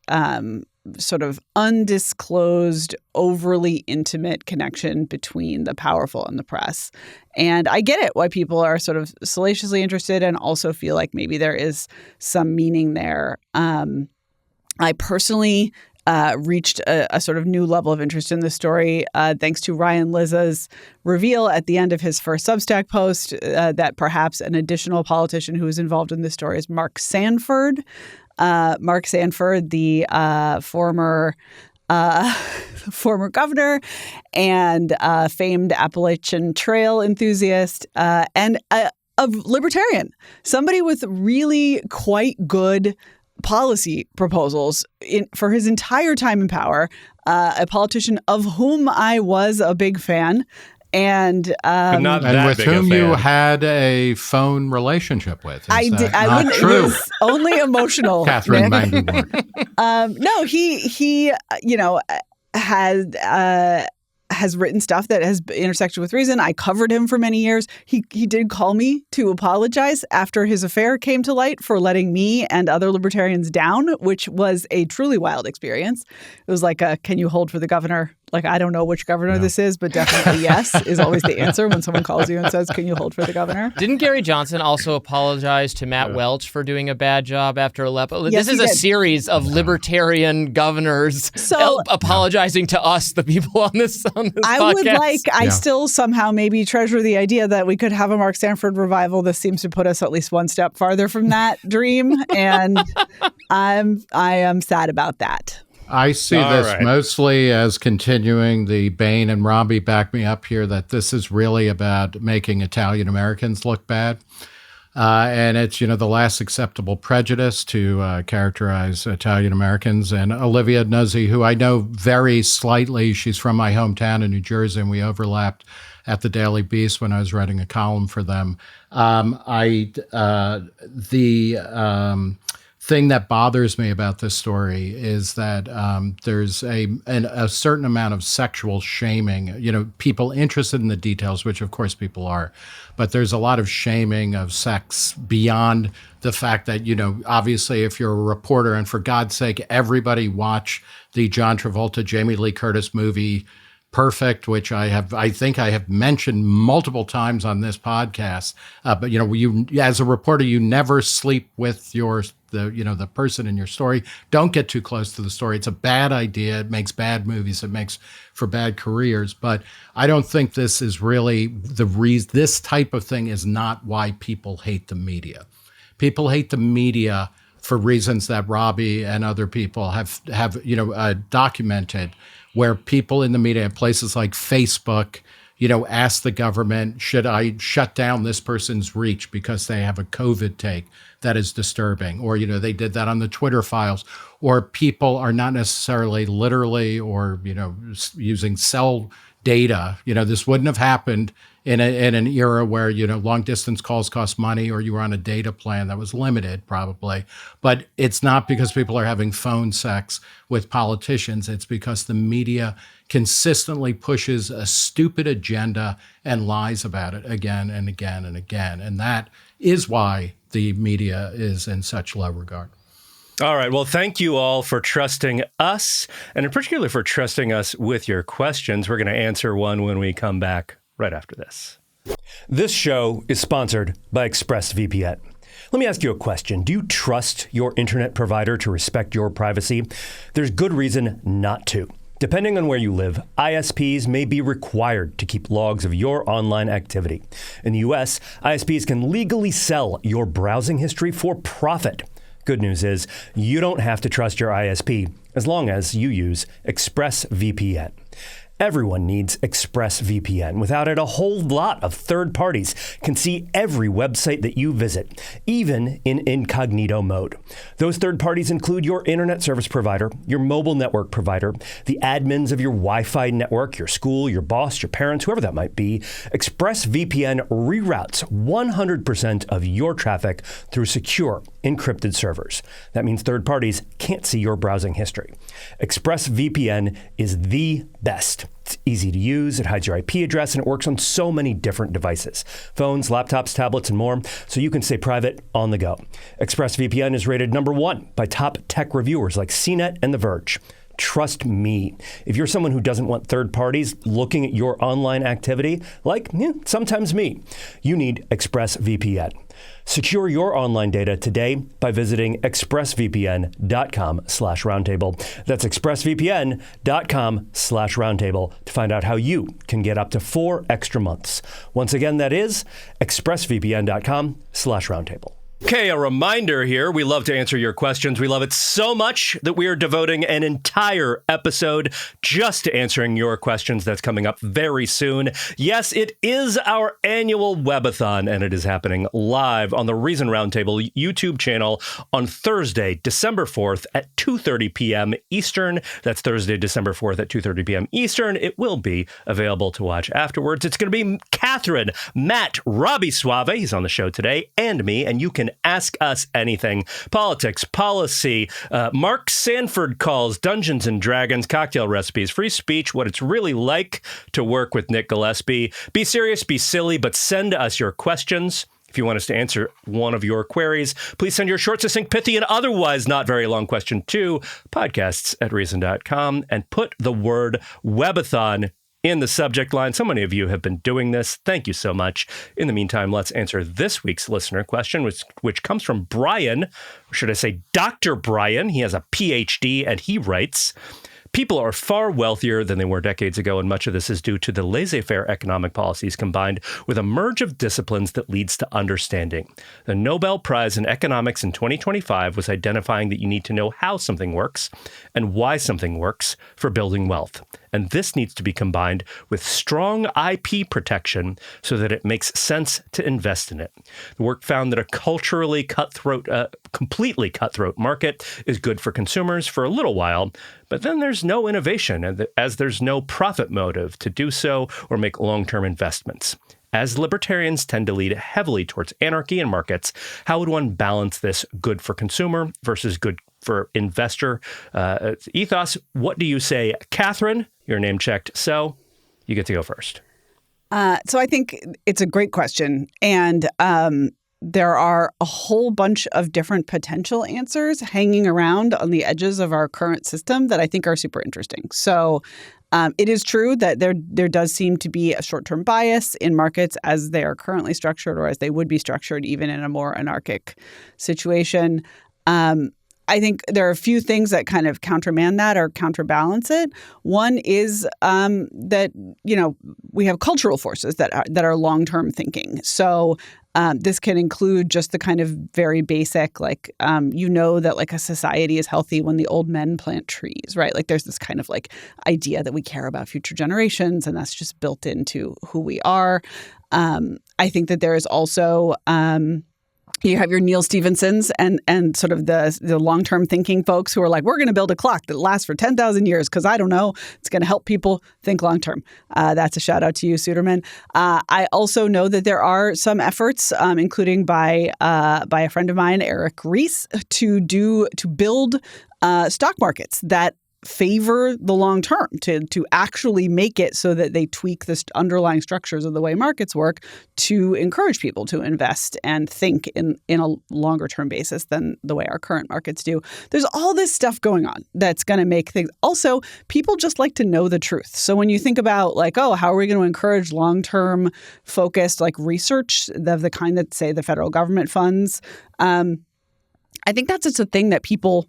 sort of undisclosed, overly intimate connection between the powerful and the press. And I get it why people are sort of salaciously interested and also feel like maybe there is some meaning there. I personally reached a sort of new level of interest in this story thanks to Ryan Lizza's reveal at the end of his first Substack post that perhaps an additional politician who is involved in this story is Mark Sanford. Mark Sanford, the former governor and famed Appalachian Trail enthusiast and a libertarian, somebody with really quite good policy proposals for his entire time in power, a politician of whom I was a big fan. And with whom you had a phone relationship with. I did. I wouldn't. True? It was only emotional. Katherine Mangu-Ward. No, he. has written stuff that has intersected with reason. I covered him for many years. He did call me to apologize after his affair came to light for letting me and other libertarians down, which was a truly wild experience. It was like can you hold for the governor? Like, I don't know which governor this is, but definitely yes is always the answer when someone calls you and says, can you hold for the governor? Didn't Gary Johnson also apologize to Matt Welch for doing a bad job after Aleppo? Yes, this is a series of libertarian governors apologizing to us, the people on this podcast. I still somehow maybe treasure the idea that we could have a Mark Sanford revival. This seems to put us at least one step farther from that dream. And I am sad about that. I see this mostly as continuing the Bain and Robby back me up here that this is really about making Italian Americans look bad. And it's, the last acceptable prejudice to characterize Italian Americans. And Oliva Nuzzi, who I know very slightly, she's from my hometown in New Jersey, and we overlapped at the Daily Beast when I was writing a column for them. Thing that bothers me about this story is that there's a certain amount of sexual shaming, people interested in the details, which of course people are, but there's a lot of shaming of sex beyond the fact that, obviously if you're a reporter, and for God's sake, everybody watch the John Travolta, Jamie Lee Curtis movie, Perfect, which I think I have mentioned multiple times on this podcast. But you as a reporter, you never sleep with the person in your story. Don't get too close to the story. It's a bad idea. It makes bad movies. It makes for bad careers. But I don't think this is really the reason. This type of thing is not why people hate the media. People hate the media for reasons that Robby and other people have documented, where people in the media, places like Facebook, ask the government, should I shut down this person's reach because they have a COVID take that is disturbing? Or, they did that on the Twitter files. Or people are not necessarily literally or, using cell data. This wouldn't have happened in an era where, long distance calls cost money, or you were on a data plan that was limited probably. But it's not because people are having phone sex with politicians. It's because the media consistently pushes a stupid agenda and lies about it again and again and again. And that is why the media is in such low regard. All right. Well, thank you all for trusting us, and in particular for trusting us with your questions. We're going to answer one when we come back right after this. This show is sponsored by ExpressVPN. Let me ask you a question. Do you trust your internet provider to respect your privacy? There's good reason not to. Depending on where you live, ISPs may be required to keep logs of your online activity. In the U.S., ISPs can legally sell your browsing history for profit. Good news is you don't have to trust your ISP as long as you use ExpressVPN. Everyone needs ExpressVPN. Without it, a whole lot of third parties can see every website that you visit, even in incognito mode. Those third parties include your internet service provider, your mobile network provider, the admins of your Wi-Fi network, your school, your boss, your parents, whoever that might be. ExpressVPN reroutes 100% of your traffic through secure, encrypted servers. That means third parties can't see your browsing history. ExpressVPN is the best. It's easy to use, it hides your IP address, and it works on so many different devices. Phones, laptops, tablets, and more, so you can stay private on the go. ExpressVPN is rated #1 by top tech reviewers like CNET and The Verge. Trust me, if you're someone who doesn't want third parties looking at your online activity, like sometimes me, you need ExpressVPN. Secure your online data today by visiting expressvpn.com/roundtable. That's expressvpn.com/roundtable to find out how you can get up to 4 extra months. Once again, that is expressvpn.com/roundtable. Okay, a reminder here. We love to answer your questions. We love it so much that we are devoting an entire episode just to answering your questions. That's coming up very soon. Yes, it is our annual webathon, and it is happening live on the Reason Roundtable YouTube channel on Thursday, December 4th at 2:30 p.m. Eastern. That's Thursday, December 4th at 2:30 p.m. Eastern. It will be available to watch afterwards. It's going to be Katherine, Matt, Robby Soave, he's on the show today, and me, and you can Ask Us Anything. Politics, policy, Mark Sanford calls, Dungeons and Dragons, cocktail recipes, free speech, what it's really like to work with Nick Gillespie. Be serious, be silly, but send us your questions. If you want us to answer one of your queries, please send your short, succinct, pithy, and otherwise not very long question to podcasts@reason.com and put the word webathon in the subject line. So many of you have been doing this. Thank you so much. In the meantime, let's answer this week's listener question, which comes from Brian, or should I say Dr. Brian. He has a PhD, and he writes, people are far wealthier than they were decades ago, and much of this is due to the laissez-faire economic policies combined with a merge of disciplines that leads to understanding. The Nobel Prize in Economics in 2025 was identifying that you need to know how something works and why something works for building wealth. And this needs to be combined with strong IP protection so that it makes sense to invest in it. The work found that a culturally completely cutthroat market is good for consumers for a little while, but then there's no innovation as there's no profit motive to do so or make long-term investments. As libertarians tend to lead heavily towards anarchy in markets, how would one balance this good for consumer versus good for investor ethos? What do you say, Katherine? Your name checked, so you get to go first. So I think it's a great question. And there are a whole bunch of different potential answers hanging around on the edges of our current system that I think are super interesting. So it is true that there does seem to be a short-term bias in markets as they are currently structured or as they would be structured even in a more anarchic situation. I think there are a few things that kind of countermand that or counterbalance it. One is that, we have cultural forces that are long-term thinking. So this can include just the kind of very basic, that like a society is healthy when the old men plant trees, right? Like there's this kind of like idea that we care about future generations, and that's just built into who we are. I think that there is also you have your Neil Stephensons and sort of the long-term thinking folks who are like, we're going to build a clock that lasts for 10,000 years because I don't know, it's going to help people think long-term. That's a shout out to you, Suderman. I also know that there are some efforts, including by a friend of mine, Eric Rees, to build stock markets that favor the long term, to actually make it so that they tweak the underlying structures of the way markets work to encourage people to invest and think in a longer term basis than the way our current markets do. There's all this stuff going on that's going to make things. Also, people just like to know the truth. So when you think about how are we going to encourage long term focused research of the kind that, say, the federal government funds, I think that's just a thing that people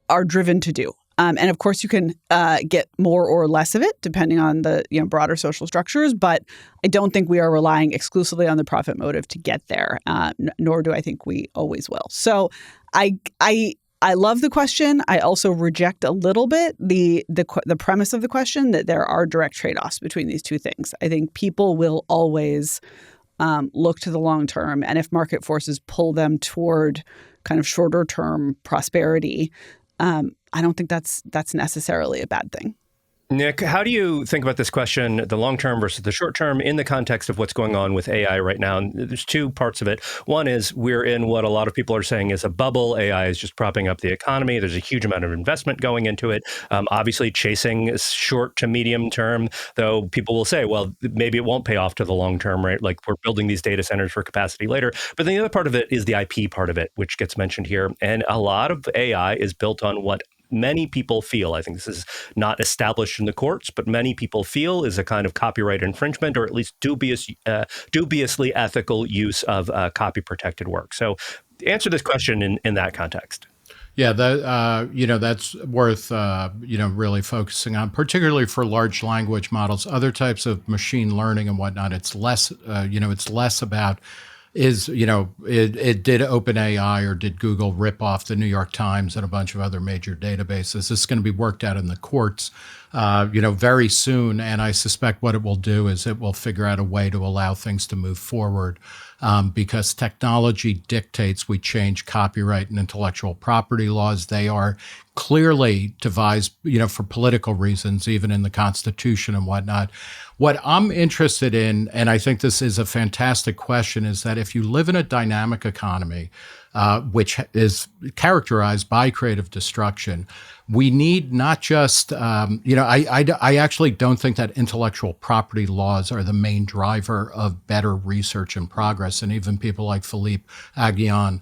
are driven to do. And of course, you can get more or less of it depending on the broader social structures. But I don't think we are relying exclusively on the profit motive to get there, nor do I think we always will. So I love the question. I also reject a little bit the premise of the question that there are direct trade-offs between these two things. I think people will always look to the long term, and if market forces pull them toward kind of shorter term prosperity, I don't think that's necessarily a bad thing. Nick, how do you think about this question, the long term versus the short term, in the context of what's going on with AI right now? And there's two parts of it. One is we're in what a lot of people are saying is a bubble. AI is just propping up the economy. There's a huge amount of investment going into it. Obviously chasing short to medium term, though people will say, well, maybe it won't pay off to the long term, right? Like we're building these data centers for capacity later. But then the other part of it is the IP part of it, which gets mentioned here. And a lot of AI is built on what many people feel, I think this is not established in the courts, but many people feel is a kind of copyright infringement, or at least dubiously ethical use of copy protected work. So answer this question in that context. Yeah, that's worth really focusing on, particularly for large language models, other types of machine learning and whatnot. It's less, it's less about did OpenAI or did Google rip off the New York Times and a bunch of other major databases? This is going to be worked out in the courts, very soon. And I suspect what it will do is it will figure out a way to allow things to move forward because technology dictates we change copyright and intellectual property laws. They are clearly devised, for political reasons, even in the Constitution and whatnot. What I'm interested in, and I think this is a fantastic question, is that if you live in a dynamic economy, which is characterized by creative destruction. We need not just, I actually don't think that intellectual property laws are the main driver of better research and progress. And even people like Philippe Aghion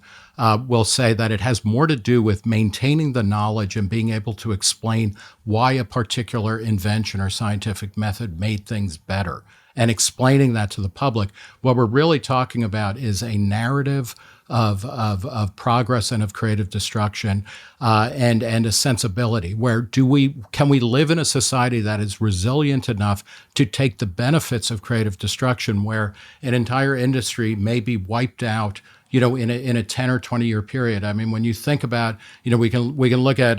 will say that it has more to do with maintaining the knowledge and being able to explain why a particular invention or scientific method made things better and explaining that to the public. What we're really talking about is a narrative of progress and of creative destruction, and a sensibility where can we live in a society that is resilient enough to take the benefits of creative destruction, where an entire industry may be wiped out, in a 10 or 20 year period. I mean, when you think about, we can look at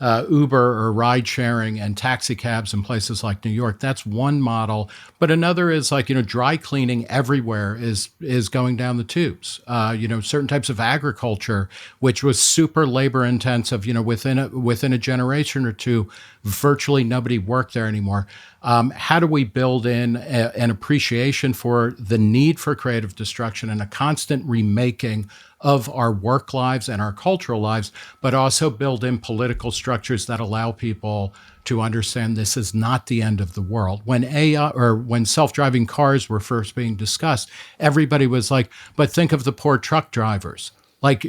Uber or ride sharing and taxi cabs in places like New York. That's one model. But another is like, dry cleaning everywhere is going down the tubes. Certain types of agriculture, which was super labor intensive, within a generation or two, virtually nobody worked there anymore. How do we build in an appreciation for the need for creative destruction and a constant remaking of our work lives and our cultural lives, but also build in political structures that allow people to understand this is not the end of the world. When AI or when self-driving cars were first being discussed, everybody was like, but think of the poor truck drivers. Like,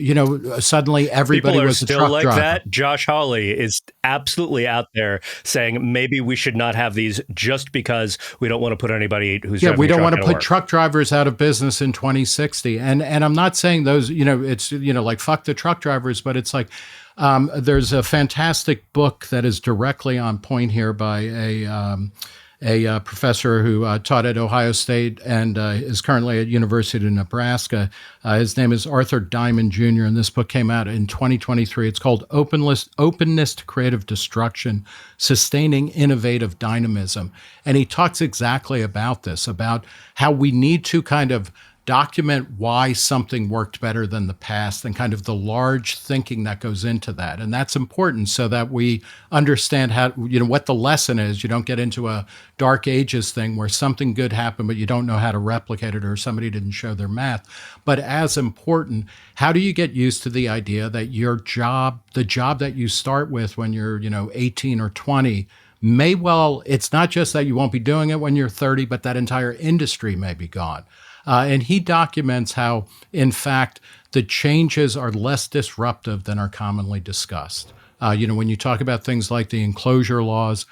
suddenly everybody People are was a still truck like driver. that. Josh Hawley is absolutely out there saying maybe we should not have these just because we don't want to put anybody who's driving we don't a truck want to out of put work. truck drivers out of business in 2060. And I'm not saying those, it's, like fuck the truck drivers, but it's like, there's a fantastic book that is directly on point here by a professor who taught at Ohio State and is currently at University of Nebraska. His name is Arthur Diamond Jr., and this book came out in 2023. It's called Openness to Creative Destruction, Sustaining Innovative Dynamism. And he talks exactly about this, about how we need to kind of document why something worked better than the past and kind of the large thinking that goes into that. And that's important so that we understand how, what the lesson is. You don't get into a dark ages thing where something good happened, but you don't know how to replicate it or somebody didn't show their math. But as important, how do you get used to the idea that the job that you start with when you're, 18 or 20, it's not just that you won't be doing it when you're 30, but that entire industry may be gone. And he documents how, in fact, the changes are less disruptive than are commonly discussed. When you talk about things like the enclosure laws,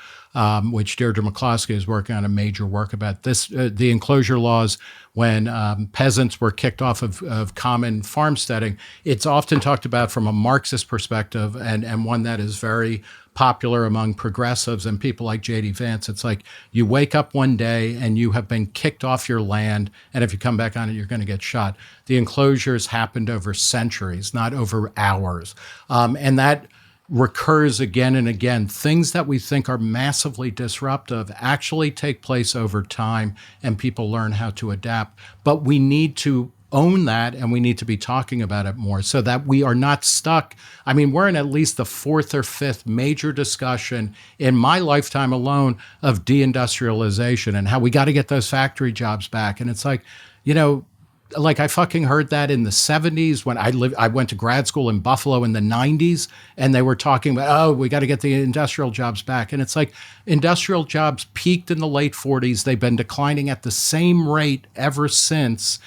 which Deirdre McCloskey is working on a major work about this, the enclosure laws, when peasants were kicked off of common farmsteading, it's often talked about from a Marxist perspective and one that is very popular among progressives and people like J.D. Vance. It's like you wake up one day and you have been kicked off your land, and if you come back on it, you're going to get shot. The enclosures happened over centuries, not over hours. And that recurs again and again. Things that we think are massively disruptive actually take place over time, and people learn how to adapt. But we need to own that, and we need to be talking about it more so that we are not stuck. I mean, we're in at least the fourth or fifth major discussion in my lifetime alone of deindustrialization and how we got to get those factory jobs back. And it's like, like I fucking heard that in the 70s when I went to grad school in Buffalo in the 90s, and they were talking about, we got to get the industrial jobs back. And it's like industrial jobs peaked in the late 40s. They've been declining at the same rate ever since.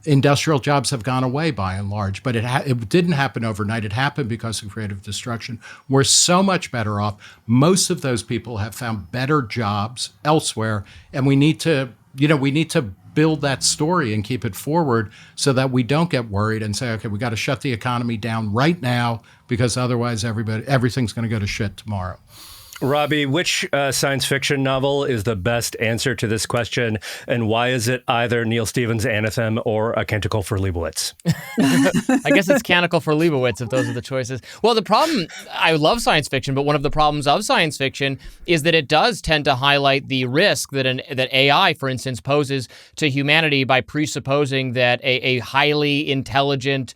Industrial jobs have gone away by and large, but it didn't happen overnight. It happened because of creative destruction. We're so much better off. Most of those people have found better jobs elsewhere, and we need to build that story and keep it forward so that we don't get worried and say, okay, we got to shut the economy down right now because otherwise everything's going to go to shit tomorrow. Robby, which science fiction novel is the best answer to this question, and why is it either Neil Stephen's Anthem or A Canticle for Leibowitz? I guess it's Canticle for Leibowitz if those are the choices. Well, the problem, I love science fiction, but one of the problems of science fiction is that it does tend to highlight the risk that that AI, for instance, poses to humanity by presupposing that a highly intelligent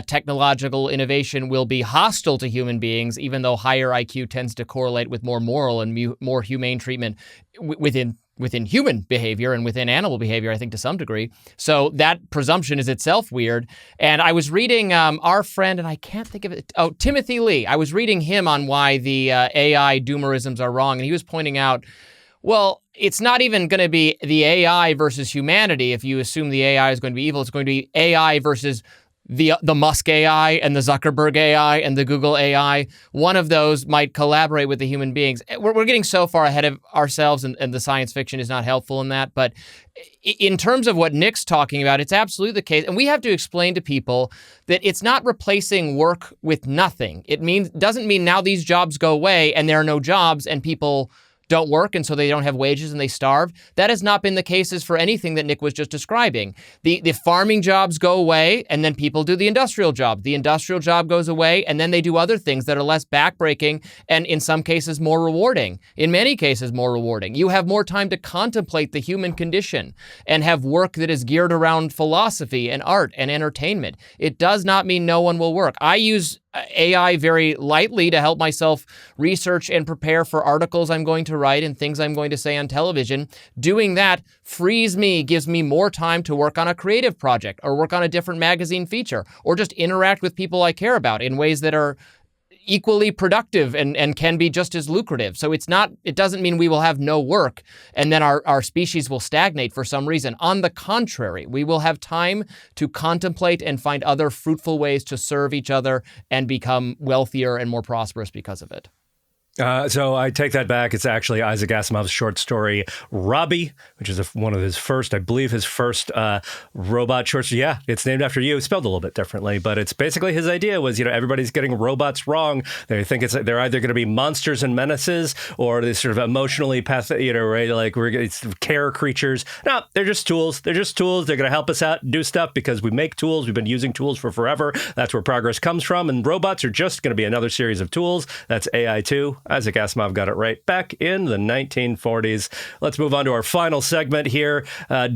technological innovation will be hostile to human beings, even though higher IQ tends to correlate with more moral and more humane treatment within within human behavior and within animal behavior, I think, to some degree. So that presumption is itself weird. And I was reading our friend, and I can't think of it. Oh, Timothy Lee. I was reading him on why the AI doomerisms are wrong. And he was pointing out, well, it's not even going to be the AI versus humanity. If you assume the AI is going to be evil, it's going to be AI versus the Musk AI and the Zuckerberg AI and the Google AI. One of those might collaborate with the human beings. We're getting so far ahead of ourselves, and the science fiction is not helpful in that. But in terms of what Nick's talking about, it's absolutely the case. And we have to explain to people that it's not replacing work with nothing. It doesn't mean now these jobs go away and there are no jobs and people don't work and so they don't have wages and they starve. That has not been the cases for anything that Nick was just describing. The farming jobs go away and then people do the industrial job. The industrial job goes away and then they do other things that are less backbreaking and in some cases more rewarding. In many cases more rewarding. You have more time to contemplate the human condition and have work that is geared around philosophy and art and entertainment. It does not mean no one will work. I use AI very lightly to help myself research and prepare for articles I'm going to write and things I'm going to say on television. Doing that frees me, gives me more time to work on a creative project or work on a different magazine feature or just interact with people I care about in ways that are equally productive and can be just as lucrative. So it doesn't mean we will have no work and then our species will stagnate for some reason. On the contrary, we will have time to contemplate and find other fruitful ways to serve each other and become wealthier and more prosperous because of it. So I take that back. It's actually Isaac Asimov's short story, Robby, which is one of his first, I believe his first robot short story. Yeah, it's named after you. It's spelled a little bit differently, but it's basically his idea was, everybody's getting robots wrong. They think they're either going to be monsters and menaces or these sort of emotionally right? Like it's care creatures. No, they're just tools. They're just tools. They're going to help us out and do stuff because we make tools. We've been using tools for forever. That's where progress comes from. And robots are just going to be another series of tools. That's AI 2. Isaac Asimov got it right back in the 1940s. Let's move on to our final segment here.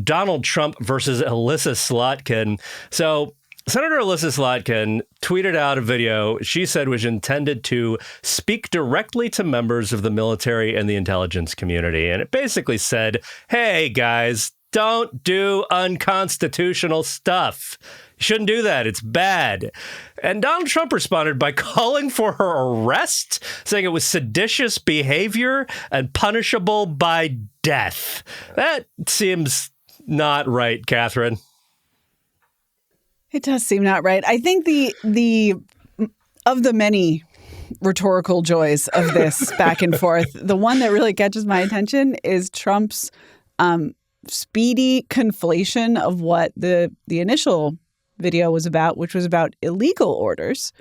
Donald Trump versus Elissa Slotkin. So Senator Elissa Slotkin tweeted out a video she said was intended to speak directly to members of the military and the intelligence community. And it basically said, hey, guys, don't do unconstitutional stuff. You shouldn't do that. It's bad. And Donald Trump responded by calling for her arrest, saying it was seditious behavior and punishable by death. That seems not right, Katherine. It does seem not right. I think the of the many rhetorical joys of this back and forth, the one that really catches my attention is Trump's speedy conflation of what the initial video was about, which was about illegal orders.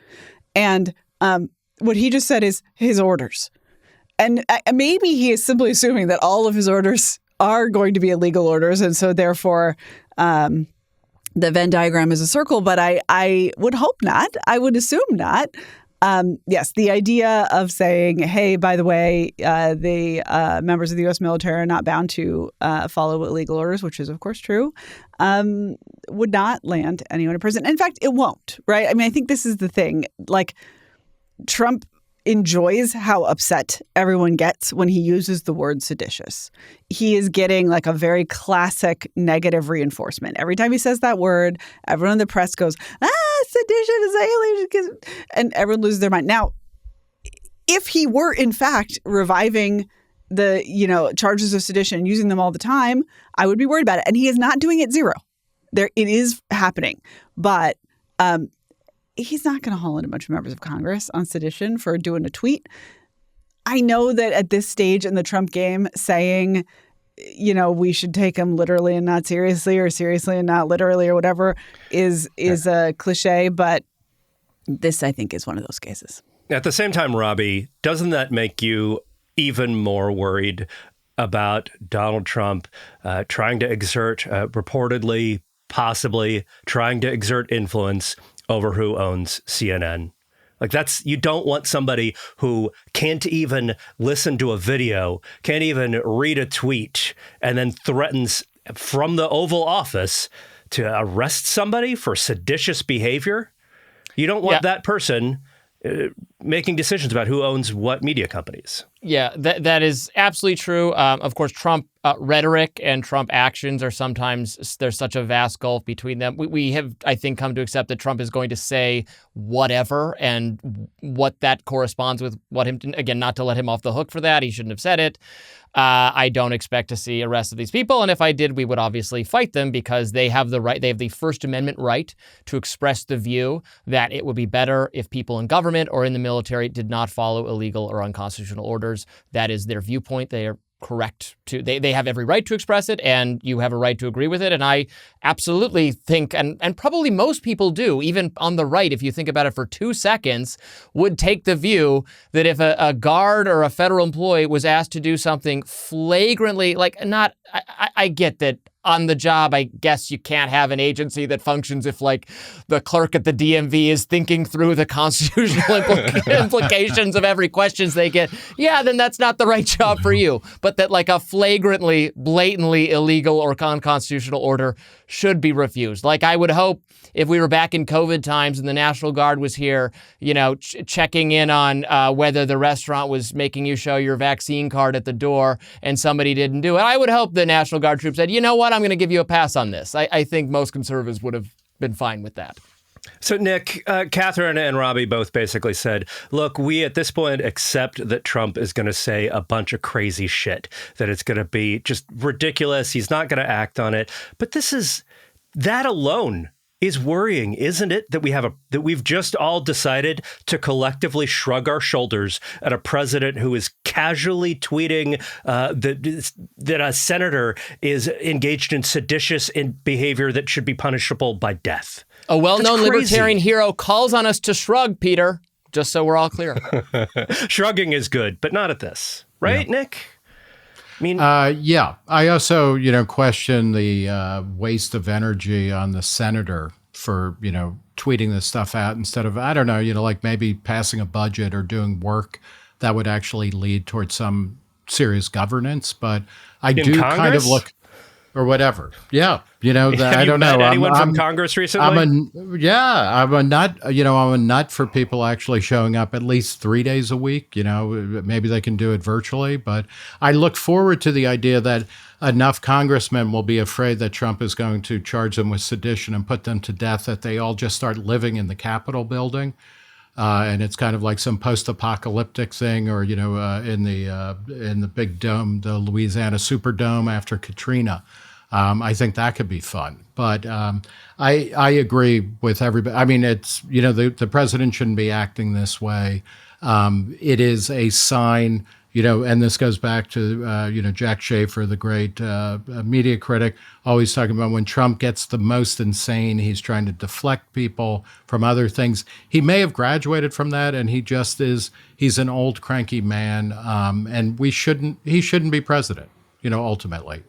And what he just said is his orders. And maybe he is simply assuming that all of his orders are going to be illegal orders. And so therefore, the Venn diagram is a circle. But I would hope not. I would assume not. Yes, the idea of saying, hey, by the way, the members of the U.S. military are not bound to follow illegal orders, which is, of course, true, would not land anyone in prison. In fact, it won't, right? I mean, I think this is the thing. Like, Trump enjoys how upset everyone gets when he uses the word seditious. He is getting like a very classic negative reinforcement. Every time he says that word, everyone in the press goes, sedition is alien, and everyone loses their mind. Now, if he were in fact reviving the charges of sedition and using them all the time, I would be worried about it. And he is not doing it zero. It is happening, but he's not going to haul in a bunch of members of Congress on sedition for doing a tweet. I know that at this stage in the Trump game, saying, we should take him literally and not seriously, or seriously and not literally, or whatever is a cliche. But this, I think, is one of those cases. At the same time, Robby, doesn't that make you even more worried about Donald Trump trying to exert, reportedly, possibly trying to exert influence over who owns CNN? Like, you don't want somebody who can't even listen to a video, can't even read a tweet, and then threatens from the Oval Office to arrest somebody for seditious behavior. You don't want that person making decisions about who owns what media companies. Yeah, that is absolutely true. Of course, Trump rhetoric and Trump actions are sometimes, there's such a vast gulf between them. We have, I think, come to accept that Trump is going to say whatever, and what that corresponds with what him, again, not to let him off the hook for that. He shouldn't have said it. I don't expect to see arrests of these people. And if I did, we would obviously fight them, because they have the right, they have the First Amendment right to express the view that it would be better if people in government or in the military did not follow illegal or unconstitutional orders. That is their viewpoint. They are correct to, they have every right to express it, and you have a right to agree with it. And I absolutely think, and probably most people do, even on the right, if you think about it for 2 seconds, would take the view that if a guard or a federal employee was asked to do something flagrantly, like not, I get that on the job, I guess you can't have an agency that functions if, like, the clerk at the DMV is thinking through the constitutional implications of every questions they get. Yeah, then that's not the right job for you. But that, like, a flagrantly, blatantly illegal or unconstitutional order should be refused. Like, I would hope if we were back in COVID times and the National Guard was here, you know, checking in on whether the restaurant was making you show your vaccine card at the door and somebody didn't do it, I would hope the National Guard troops said, you know what, I'm going to give you a pass on this. I think most conservatives would have been fine with that. So, Nick, Katherine and Robby both basically said, look, we at this point accept that Trump is going to say a bunch of crazy shit, that it's going to be just ridiculous. He's not going to act on it. But that alone is worrying, isn't it? That we've just all decided to collectively shrug our shoulders at a president who is casually tweeting that a senator is engaged in seditious behavior that should be punishable by death. A well-known libertarian hero calls on us to shrug, Peter, just so we're all clear. Shrugging is good, but not at this. Right, yeah. Nick? I mean, yeah. I also, question the waste of energy on the senator for, tweeting this stuff out instead of, I don't know, like maybe passing a budget or doing work that would actually lead towards some serious governance. But I do Congress? Kind of look, or whatever. Yeah. I don't know. Anyone from Congress recently? I'm a nut for people actually showing up at least 3 days a week. Maybe they can do it virtually, but I look forward to the idea that enough congressmen will be afraid that Trump is going to charge them with sedition and put them to death that they all just start living in the Capitol building. And it's kind of like some post-apocalyptic thing, or, in the big dome, the Louisiana Superdome after Katrina. I think that could be fun. But I agree with everybody. I mean, it's, the president shouldn't be acting this way. It is a sign, and this goes back to, Jack Schafer, the great media critic, always talking about when Trump gets the most insane, he's trying to deflect people from other things. He may have graduated from that, and he's an old cranky man, and he shouldn't be president, ultimately.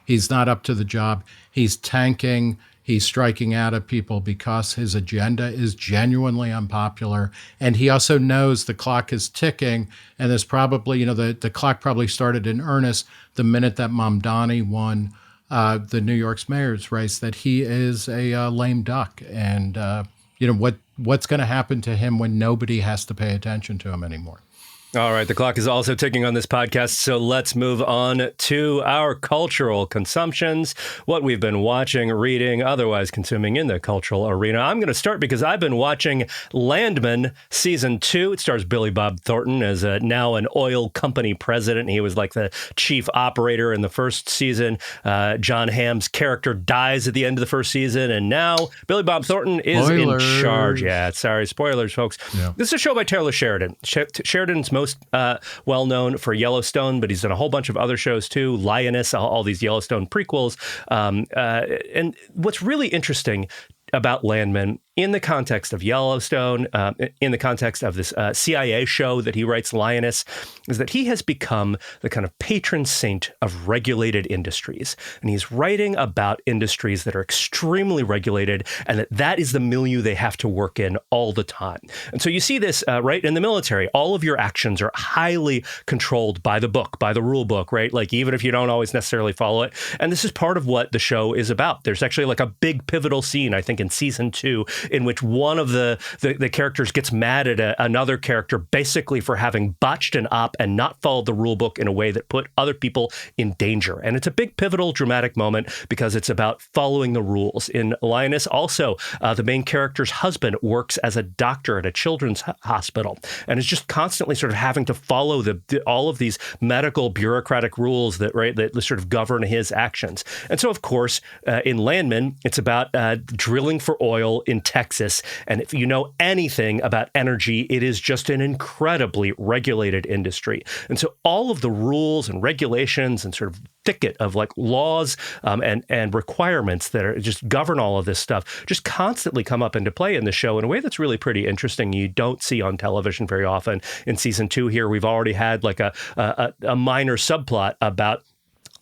He's not up to the job. He's tanking. He's striking out at people because his agenda is genuinely unpopular. And he also knows the clock is ticking. And there's probably, the clock probably started in earnest the minute that Mamdani won the New York's mayor's race, that he is a lame duck. And, what's going to happen to him when nobody has to pay attention to him anymore? All right, the clock is also ticking on this podcast, so let's move on to our cultural consumptions, what we've been watching, reading, otherwise consuming in the cultural arena. I'm going to start because I've been watching Landman Season 2. It stars Billy Bob Thornton as now an oil company president. He was like the chief operator in the first season. John Hamm's character dies at the end of the first season, and now Billy Bob Thornton is in charge. Yeah, sorry, spoilers, folks. Yeah. This is a show by Taylor Sheridan. Sheridan's most well known for Yellowstone, but he's done a whole bunch of other shows too, Lioness, all these Yellowstone prequels. And what's really interesting about Landman in the context of Yellowstone, in the context of this CIA show that he writes, Lioness, is that he has become the kind of patron saint of regulated industries. And he's writing about industries that are extremely regulated, and that is the milieu they have to work in all the time. And so you see this, right, in the military. All of your actions are highly controlled by the book, by the rule book, right? Like, even if you don't always necessarily follow it. And this is part of what the show is about. There's actually like a big pivotal scene, I think, in Season 2, in which one of the characters gets mad at another character basically for having botched an op and not followed the rule book in a way that put other people in danger. And it's a big, pivotal, dramatic moment because it's about following the rules. In Lioness, also, the main character's husband works as a doctor at a children's hospital and is just constantly sort of having to follow all of these medical bureaucratic rules that sort of govern his actions. And so, of course, in Landman, it's about drilling for oil in Texas. And if you know anything about energy, it is just an incredibly regulated industry. And so all of the rules and regulations and sort of thicket of like laws and requirements that are just govern all of this stuff just constantly come up into play in the show in a way that's really pretty interesting. You don't see on television very often. In season 2 here, we've already had like a minor subplot about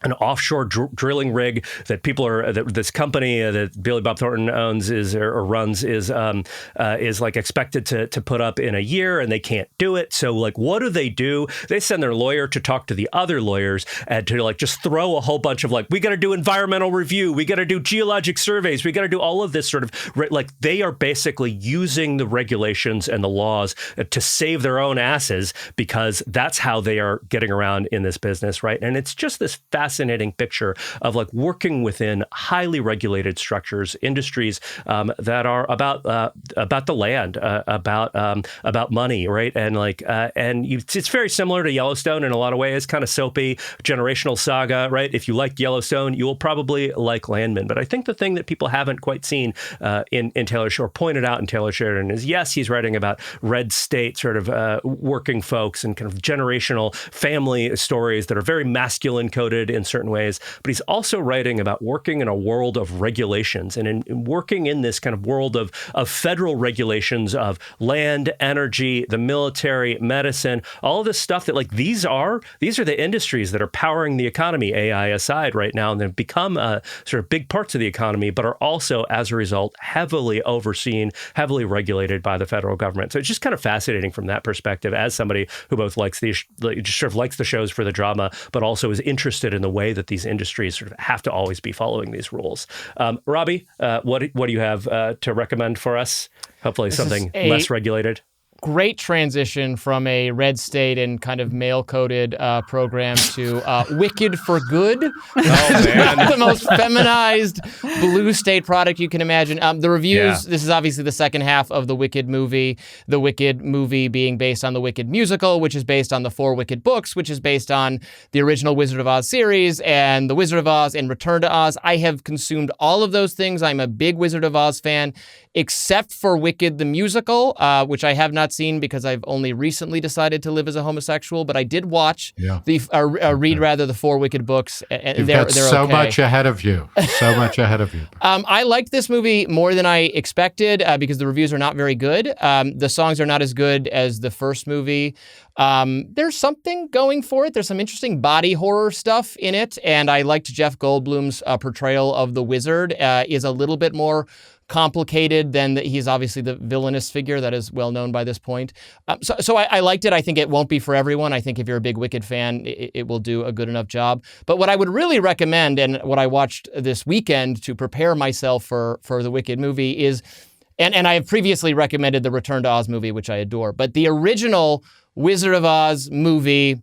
an offshore drilling rig that this company that Billy Bob Thornton owns runs like expected to put up in a year, and they can't do it. So like, what do? They send their lawyer to talk to the other lawyers and to like just throw a whole bunch of like, we got to do environmental review, we got to do geologic surveys, we got to do all of this sort of like they are basically using the regulations and the laws to save their own asses because that's how they are getting around in this business, right? And it's just this fascinating picture of like working within highly regulated structures, industries that are about the land, about money, right? And like it's very similar to Yellowstone in a lot of ways, kind of soapy, generational saga, right? If you like Yellowstone, you will probably like Landman. But I think the thing that people haven't quite seen in Taylor Sheridan, pointed out in Taylor Sheridan, is yes, he's writing about red state sort of working folks and kind of generational family stories that are very masculine coded in certain ways, but he's also writing about working in a world of regulations and in working in this kind of world of federal regulations of land, energy, the military, medicine, all of this stuff that like these are the industries that are powering the economy, AI aside right now, and they've become sort of big parts of the economy, but are also, as a result, heavily overseen, heavily regulated by the federal government. So it's just kind of fascinating from that perspective as somebody who both likes the shows for the drama, but also is interested in the way that these industries sort of have to always be following these rules. Robby, what do you have to recommend for us? Hopefully something less regulated. Great transition from a red state and kind of male-coded program to Wicked for Good. Oh, man. The most feminized blue state product you can imagine. The reviews, This is obviously the second half of the Wicked movie being based on the Wicked musical, which is based on the 4 Wicked books, which is based on the original Wizard of Oz series and the Wizard of Oz and Return to Oz. I have consumed all of those things. I'm a big Wizard of Oz fan, except for Wicked the musical, which I have not seen because I've only recently decided to live as a homosexual, but I did watch read the 4 Wicked books. And You've they're got so okay. much ahead of you. So much ahead of you. I liked this movie more than I expected because the reviews are not very good. The songs are not as good as the first movie. There's something going for it. There's some interesting body horror stuff in it, and I liked Jeff Goldblum's portrayal of the wizard is a little bit more complicated than he's obviously the villainous figure that is well known by this point. So I liked it. I think it won't be for everyone. I think if you're a big Wicked fan, it will do a good enough job. But what I would really recommend, and what I watched this weekend to prepare myself for the Wicked movie is, and I have previously recommended the Return to Oz movie, which I adore, but the original Wizard of Oz movie,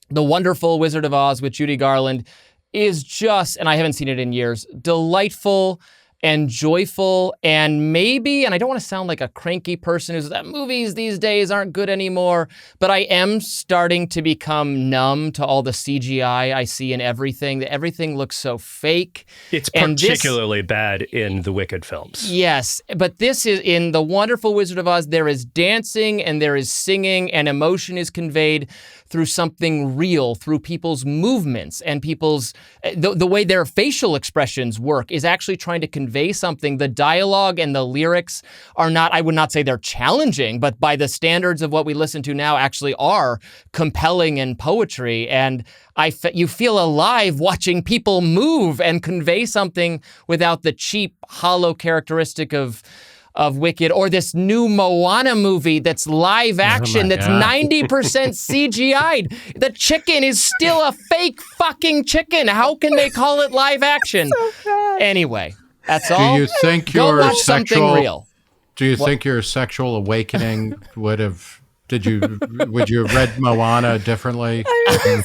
The Wonderful Wizard of Oz with Judy Garland, is just, and I haven't seen it in years, delightful and joyful, and maybe, and I don't want to sound like a cranky person who's that movies these days aren't good anymore, but I am starting to become numb to all the CGI I see in everything. Everything looks so fake. It's particularly bad in the Wicked films. Yes, but this is in The Wonderful Wizard of Oz. There is dancing and there is singing, and emotion is conveyed through something real, through people's movements and people's, the way their facial expressions work is actually trying to convey something. The dialogue and the lyrics are not, I would not say they're challenging, but by the standards of what we listen to now actually are compelling and poetry. And you feel alive watching people move and convey something without the cheap, hollow characteristic of Wicked, or this new Moana movie that's live action, that's 90% CGI'd. The chicken is still a fake fucking chicken. How can they call it live action? Anyway, that's all. Do you think Go your watch something real. Do you think your sexual awakening would you have read Moana differently? I'm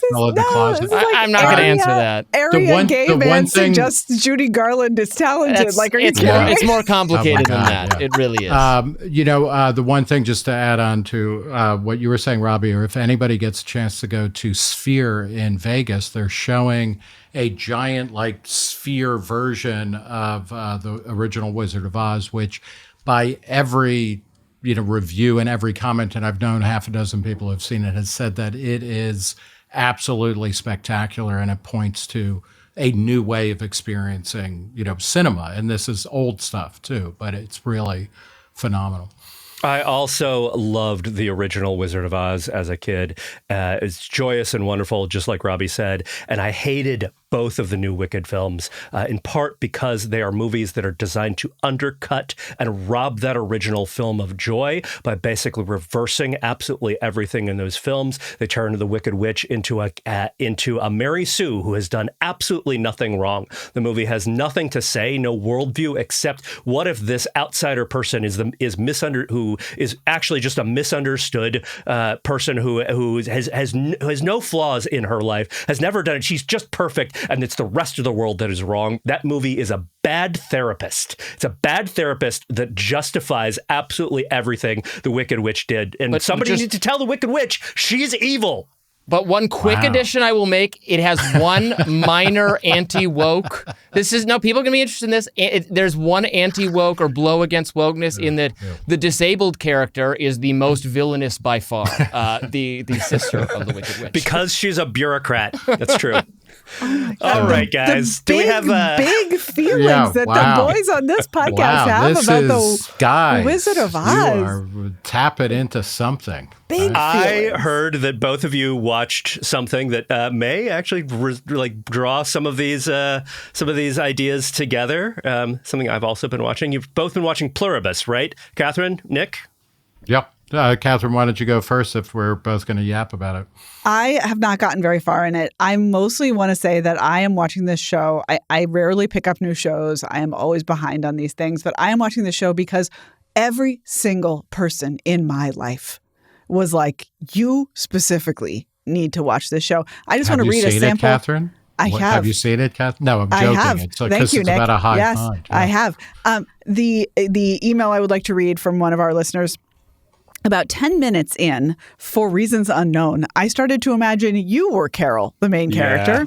not going to answer that. Area gay man suggests Judy Garland is talented. Are you kidding me? It's more complicated than that. Yeah. It really is. The one thing, just to add on to what you were saying, Robby, or if anybody gets a chance to go to Sphere in Vegas, they're showing a giant sphere version of the original Wizard of Oz, which by every review and every comment, and I've known half a dozen people who've seen it, has said that it is absolutely spectacular, and it points to a new way of experiencing, cinema. And this is old stuff too, but it's really phenomenal. I also loved the original Wizard of Oz as a kid. It's joyous and wonderful, just like Robby said. And I hated both of the new Wicked films, in part because they are movies that are designed to undercut and rob that original film of joy by basically reversing absolutely everything in those films. They turn the Wicked Witch into a Mary Sue who has done absolutely nothing wrong. The movie has nothing to say, no worldview, except what if this outsider person who is actually just a misunderstood person who has no flaws in her life, has never done it. She's just perfect. And it's the rest of the world that is wrong. That movie is a bad therapist. It's a bad therapist that justifies absolutely everything the Wicked Witch did. And somebody needs to tell the Wicked Witch she's evil. But one quick addition I will make, it has one minor anti-woke. People are going to be interested in this. There's one anti-woke or blow against wokeness in that the disabled character is the most villainous by far, the sister of the Wicked Witch. Because she's a bureaucrat. That's true. Oh my God. All right, guys. Do we have big feelings that the boys on this podcast have about the Wizard of Oz? You are tapping into something. I heard that both of you watched something that may actually draw some of these ideas together. Something I've also been watching. You've both been watching Pluribus, right? Katherine, Nick? Yep. Katherine, why don't you go first if we're both going to yap about it? I have not gotten very far in it. I mostly want to say that I am watching this show. I rarely pick up new shows. I am always behind on these things, but I am watching this show because every single person in my life was like, you specifically need to watch this show. I just want to read a sample. Have you seen it, Katherine? I have. Have you seen it, Katherine? No, I'm joking. I have. Thank you, Nick. About a high yes, mind. I have. The email I would like to read from one of our listeners. About 10 minutes in, for reasons unknown, I started to imagine you were Carol, the main character.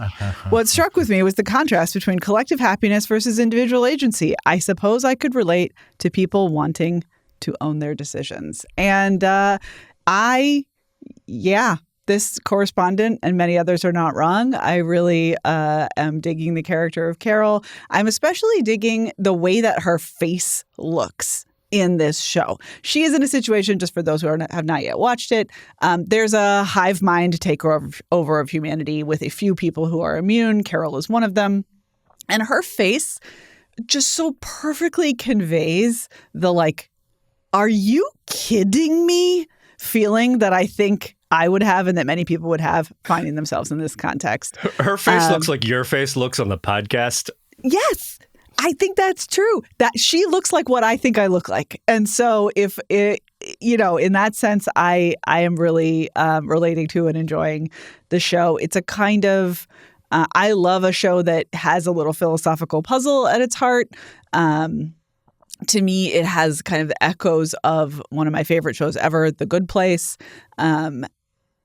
What struck with me was the contrast between collective happiness versus individual agency. I suppose I could relate to people wanting to own their decisions. And this correspondent and many others are not wrong. I really am digging the character of Carol. I'm especially digging the way that her face looks in this show. She is in a situation, just for those who have not yet watched it, there's a hive mind takeover of humanity with a few people who are immune. Carol is one of them. And her face just so perfectly conveys the are you kidding me feeling that I think I would have and that many people would have finding themselves in this context. Her face looks like your face looks on the podcast. Yes. I think that's true. That she looks like what I think I look like. And so if it, in that sense, I am really relating to and enjoying the show. It's a kind of, I love a show that has a little philosophical puzzle at its heart. To me, it has kind of the echoes of one of my favorite shows ever, The Good Place.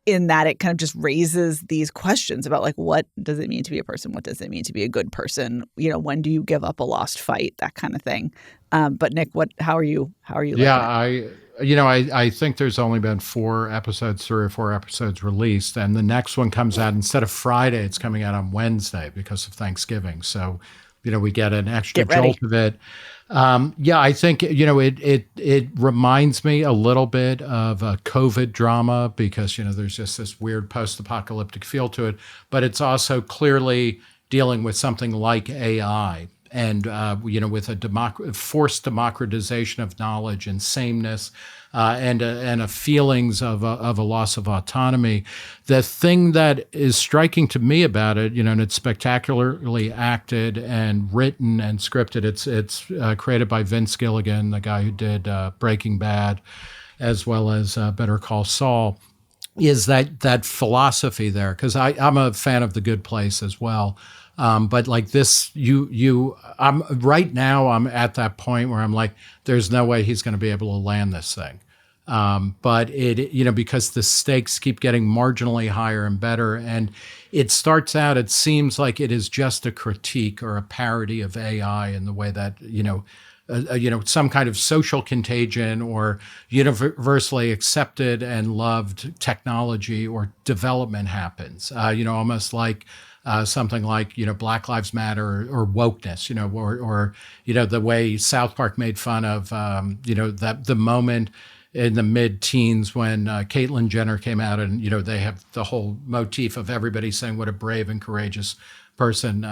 In that it kind of just raises these questions about what does it mean to be a person? What does it mean to be a good person? When do you give up a lost fight? That kind of thing. But Nick, how are you? Yeah, I think there's only been 3 or 4 episodes released, and the next one comes out instead of Friday, it's coming out on Wednesday because of Thanksgiving. So, we get an extra jolt of it. I think, it reminds me a little bit of a COVID drama because, there's just this weird post-apocalyptic feel to it, but it's also clearly dealing with something like AI. and with a forced democratization of knowledge and sameness, and a feelings of a loss of autonomy. The thing that is striking to me about it, and it's spectacularly acted and written and scripted. It's created by Vince Gilligan, the guy who did Breaking Bad, as well as Better Call Saul. Is that philosophy there? Because I'm a fan of The Good Place as well. But like this, I'm right now. I'm at that point where I'm like, there's no way he's going to be able to land this thing. But because the stakes keep getting marginally higher and better, and it starts out, it seems like it is just a critique or a parody of AI in the way that some kind of social contagion or universally accepted and loved technology or development happens. Almost like. Something like Black Lives Matter or wokeness, or the way South Park made fun of that the moment in the mid-teens when Caitlyn Jenner came out, and they have the whole motif of everybody saying what a brave and courageous person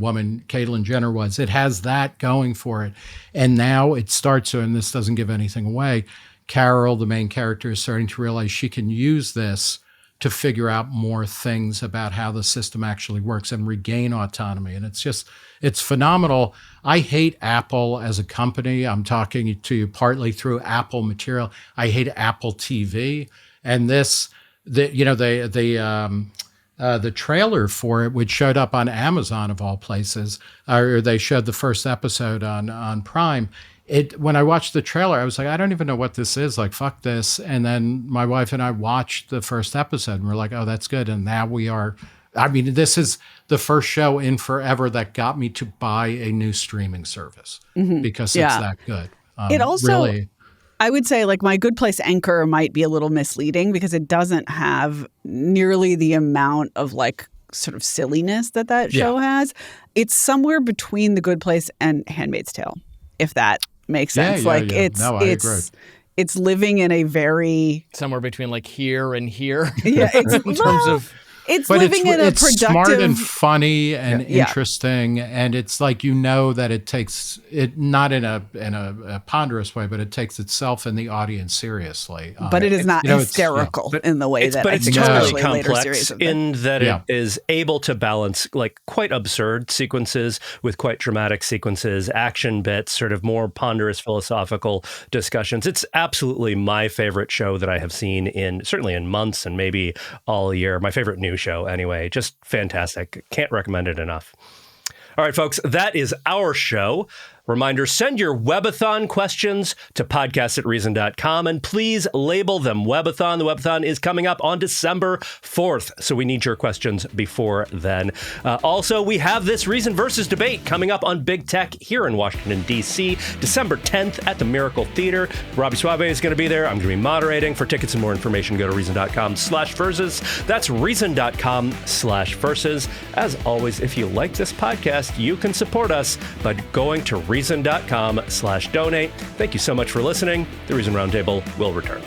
woman Caitlyn Jenner was. It has that going for it, and now it starts to, and this doesn't give anything away. Carol, the main character, is starting to realize she can use this to figure out more things about how the system actually works and regain autonomy. And it's phenomenal. I hate Apple as a company. I'm talking to you partly through Apple material. I hate Apple TV. And the trailer for it, which showed up on Amazon of all places, or they showed the first episode on Prime. When I watched the trailer, I was like, I don't even know what this is. Like, fuck this. And then my wife and I watched the first episode, and we're like, oh, that's good. And now this is the first show in forever that got me to buy a new streaming service because it's that good. It also, really, I would say, like, My Good Place anchor might be a little misleading because it doesn't have nearly the amount of like sort of silliness that show has. It's somewhere between The Good Place and Handmaid's Tale, if that makes sense. I agree. It's living in a very somewhere between like here and here. Yeah, it's in terms of. It's living in a productive, it's smart and funny and interesting, and it's like that it takes it not in a ponderous way, but it takes itself and the audience seriously. But it is not hysterical in the way that it's totally complex in that it is able to balance like quite absurd sequences with quite dramatic sequences, action bits, sort of more ponderous philosophical discussions. It's absolutely my favorite show that I have seen certainly in months and maybe all year. My favorite new show anyway. Just fantastic. Can't recommend it enough. All right, folks, that is our show. Reminder, send your Webathon questions to podcast@reason.com, and please label them Webathon. The Webathon is coming up on December 4th, so we need your questions before then. Also, we have this Reason versus debate coming up on Big Tech here in Washington, D.C., December 10th at the Miracle Theater. Robby Soave is going to be there. I'm going to be moderating. For tickets and more information, go to reason.com/versus. That's reason.com/versus. As always, if you like this podcast, you can support us by going to reason.com/donate. Thank you so much for listening. The Reason Roundtable will return.